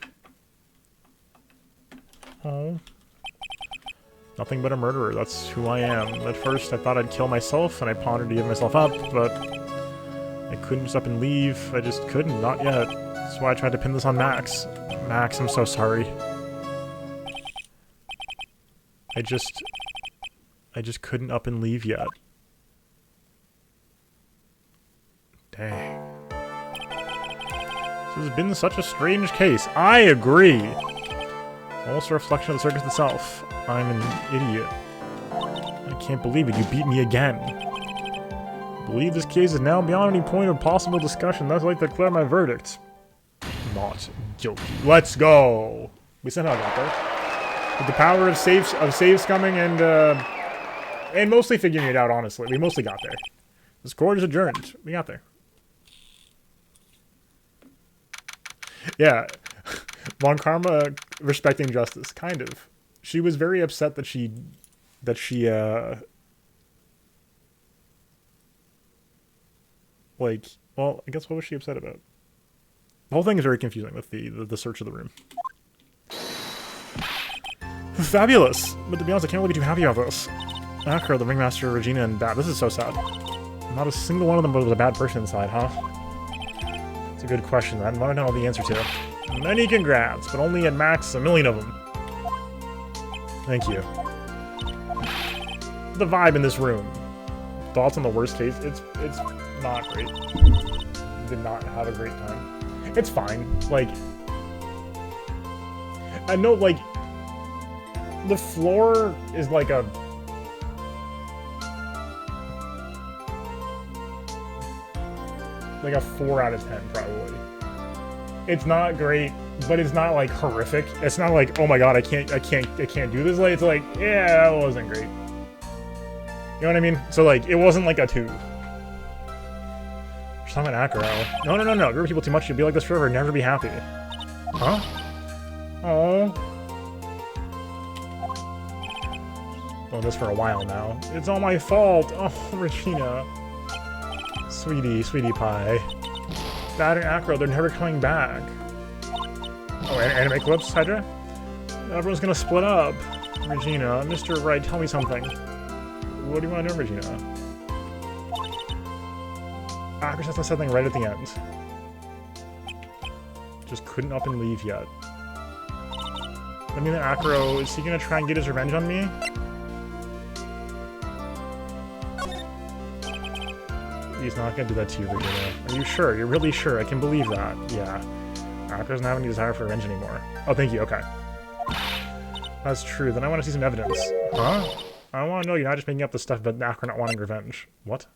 Oh. Nothing but a murderer, that's who I am. At first I thought I'd kill myself, and I pondered to give myself up, but I couldn't just up and leave. I just couldn't, not yet. That's why I tried to pin this on Max. Max, I'm so sorry. I just couldn't up and leave yet. Dang. This has been such a strange case. I agree! It's almost a reflection of the circus itself. I'm an idiot. I can't believe it, you beat me again. I believe this case is now beyond any point of possible discussion. Thus, I'd like to declare my verdict. Not guilty. Let's go! We somehow got there. With the power of save scumming and mostly figuring it out, honestly. We mostly got there. This court is adjourned. We got there. Yeah. Von Karma respecting justice, kind of. She was very upset that she like, well, I guess what was she upset about? The whole thing is very confusing with the search of the room. Fabulous! But to be honest, I can't really be too happy about this. Acro, the ringmaster, Regina, and Bat. This is so sad. Not a single one of them was a bad person inside, huh? It's a good question that I want to know the answer to. Many congrats, but only at max a million of them. Thank you. The vibe in this room. Thoughts on the worst case? It's not great. Did not have a great time. It's fine. Like, I know, like, the floor is like a like a 4 out of 10 probably. It's not great, but it's not like horrific. It's not like, oh my god, I can't do this. Like, it's like, yeah, that wasn't great. You know what I mean? So like, it wasn't like a 2. Just talking about Acro. No. Group people too much. You'll be like this forever. Never be happy. Huh? Oh. Doing this for a while now. It's all my fault. Oh, Regina. Sweetie pie. Bad and Acro, they're never coming back. Oh, anime clips, Hydra? Everyone's gonna split up. Regina, Mr. Wright, tell me something. What do you want to know, Regina? Acro said something right at the end. Just couldn't up and leave yet. I mean, Acro, is he gonna try and get his revenge on me? He's not gonna do that to you, Regina. Are you sure? You're really sure? I can believe that. Yeah. Acro doesn't have any desire for revenge anymore. Oh, thank you. Okay. That's true. Then I want to see some evidence. Huh? I want to know you're not just making up the stuff about Acro not wanting revenge. What?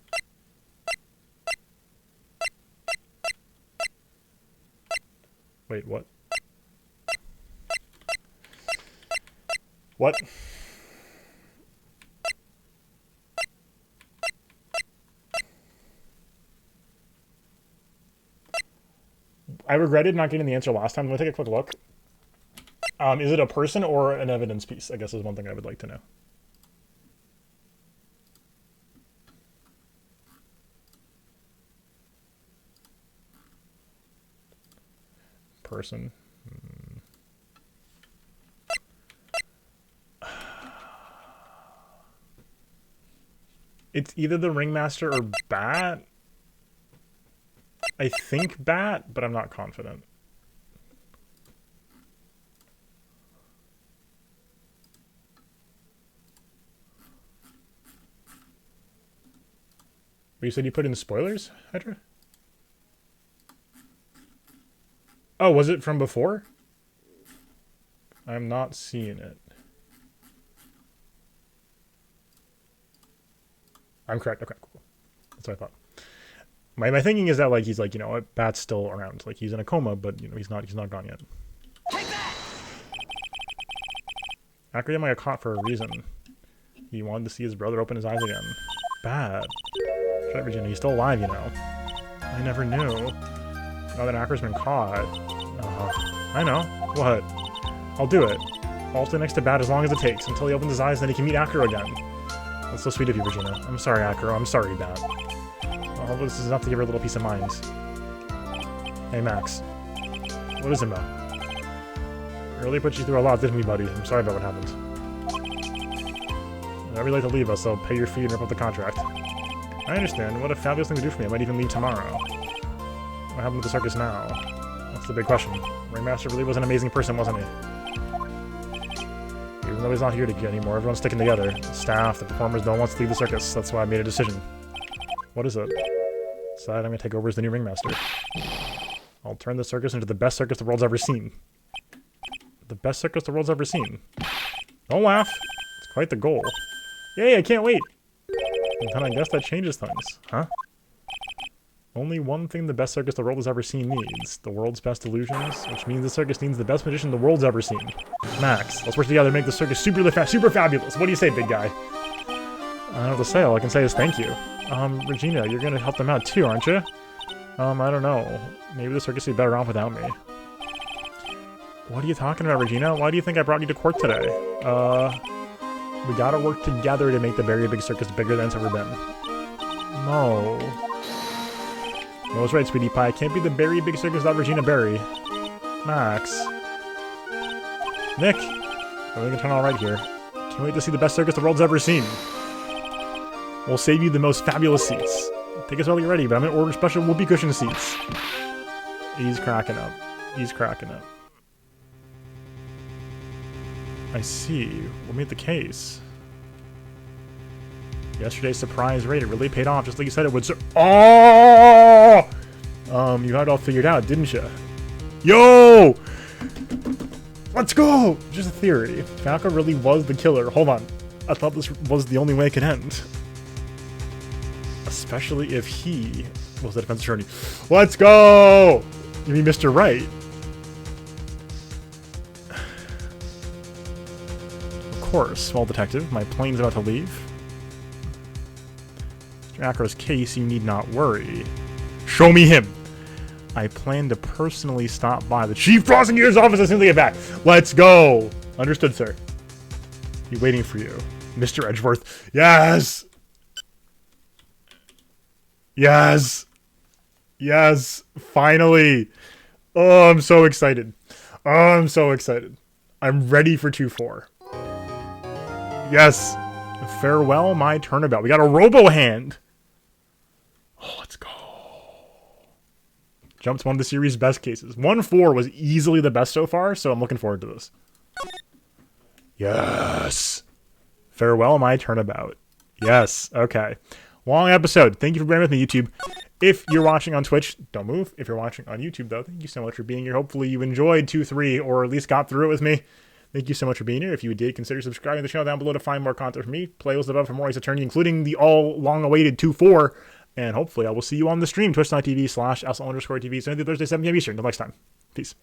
Wait, what? What? I regretted not getting the answer last time. I'm going to take a quick look. Is it a person or an evidence piece? I guess is one thing I would like to know. Person. It's either the ringmaster or Bat. I think Bat, but I'm not confident. You said you put in spoilers, Hydra? Oh, was it from before? I'm not seeing it. I'm correct. Okay, cool. That's what I thought. My thinking is that, like, he's like, you know, Bat's still around. Like, he's in a coma, but, you know, he's not gone yet. Take that! Acro might have caught for a reason. He wanted to see his brother open his eyes again. Bad. That's right, Regina, he's still alive, you know. I never knew. Now that Acker's been caught. I know. What? I'll do it. I'll stay next to Bat as long as it takes, until he opens his eyes, and then he can meet Acker again. That's so sweet of you, Regina. I'm sorry, Acker. I'm sorry, Bat. I hope this is enough to give her a little peace of mind. Hey, Max. What is it, Mo? It really put you through a lot, didn't we, buddy? I'm sorry about what happened. Whenever you'd like to leave us, I'll pay your fee and rip up the contract. I understand. What a fabulous thing to do for me. I might even leave tomorrow. What happened with the circus now? That's the big question. Ringmaster really was an amazing person, wasn't he? Even though he's not here anymore, everyone's sticking together. The staff, the performers, no one wants to leave the circus. That's why I made a decision. What is it? Decided I'm going to take over as the new ringmaster. I'll turn the circus into the best circus the world's ever seen. The best circus the world's ever seen. Don't laugh. It's quite the goal. Yay, I can't wait. And then I guess that changes things, huh? Only one thing the best circus the world has ever seen needs. The world's best illusions, which means the circus needs the best magician the world's ever seen. Max, let's work together to make the circus super fabulous. What do you say, big guy? I don't know what to say. All I can say is thank you. Regina, you're gonna help them out too, aren't you? I don't know. Maybe the circus would be better off without me. What are you talking about, Regina? Why do you think I brought you to court today? We gotta work together to make the very big circus bigger than it's ever been. No. Mo's right, sweetie pie. It can't be the very big circus without Regina Berry. Max. Nick. Everything can turn all right here. Can't wait to see the best circus the world's ever seen. We'll save you the most fabulous seats. Take us while you're ready, but I'm gonna order special whoopee cushion seats. He's cracking up. He's cracking up. I see. We'll meet the case. Yesterday's surprise raid, it really paid off, just like you said it would, sir. Oh! You had it all figured out, didn't you? Yo! Let's go! Just a theory. Falco really was the killer. Hold on. I thought this was the only way it could end. Especially if he was the defense attorney. Let's go! You mean Mr. Right? Of course, small detective. My plane's about to leave. Mr. Acro's case, you need not worry. Show me him! I plan to personally stop by the Chief Prosecutor's office as soon as I get back. Let's go! Understood, sir. Be waiting for you. Mr. Edgeworth. Yes! Yes! Yes! Finally! Oh, I'm so excited. Oh, I'm so excited. I'm ready for 2-4. Yes! Farewell, my turnabout. We got a robo-hand! Oh, let's go. Jumped one of the series' best cases. 1-4 was easily the best so far, so I'm looking forward to this. Yes! Farewell, my turnabout. Yes, okay. Long episode. Thank you for bearing with me, YouTube. If you're watching on Twitch, don't move. If you're watching on YouTube, though, thank you so much for being here. Hopefully you enjoyed 2-3, or at least got through it with me. Thank you so much for being here. If you did, consider subscribing to the channel down below to find more content from me. Playlist above for more Ace Attorney, including the all-long-awaited 2-4. And hopefully I will see you on the stream, twitch.tv/Alsa_TV, Thursday, 7 p.m. Eastern. Until next time. Peace.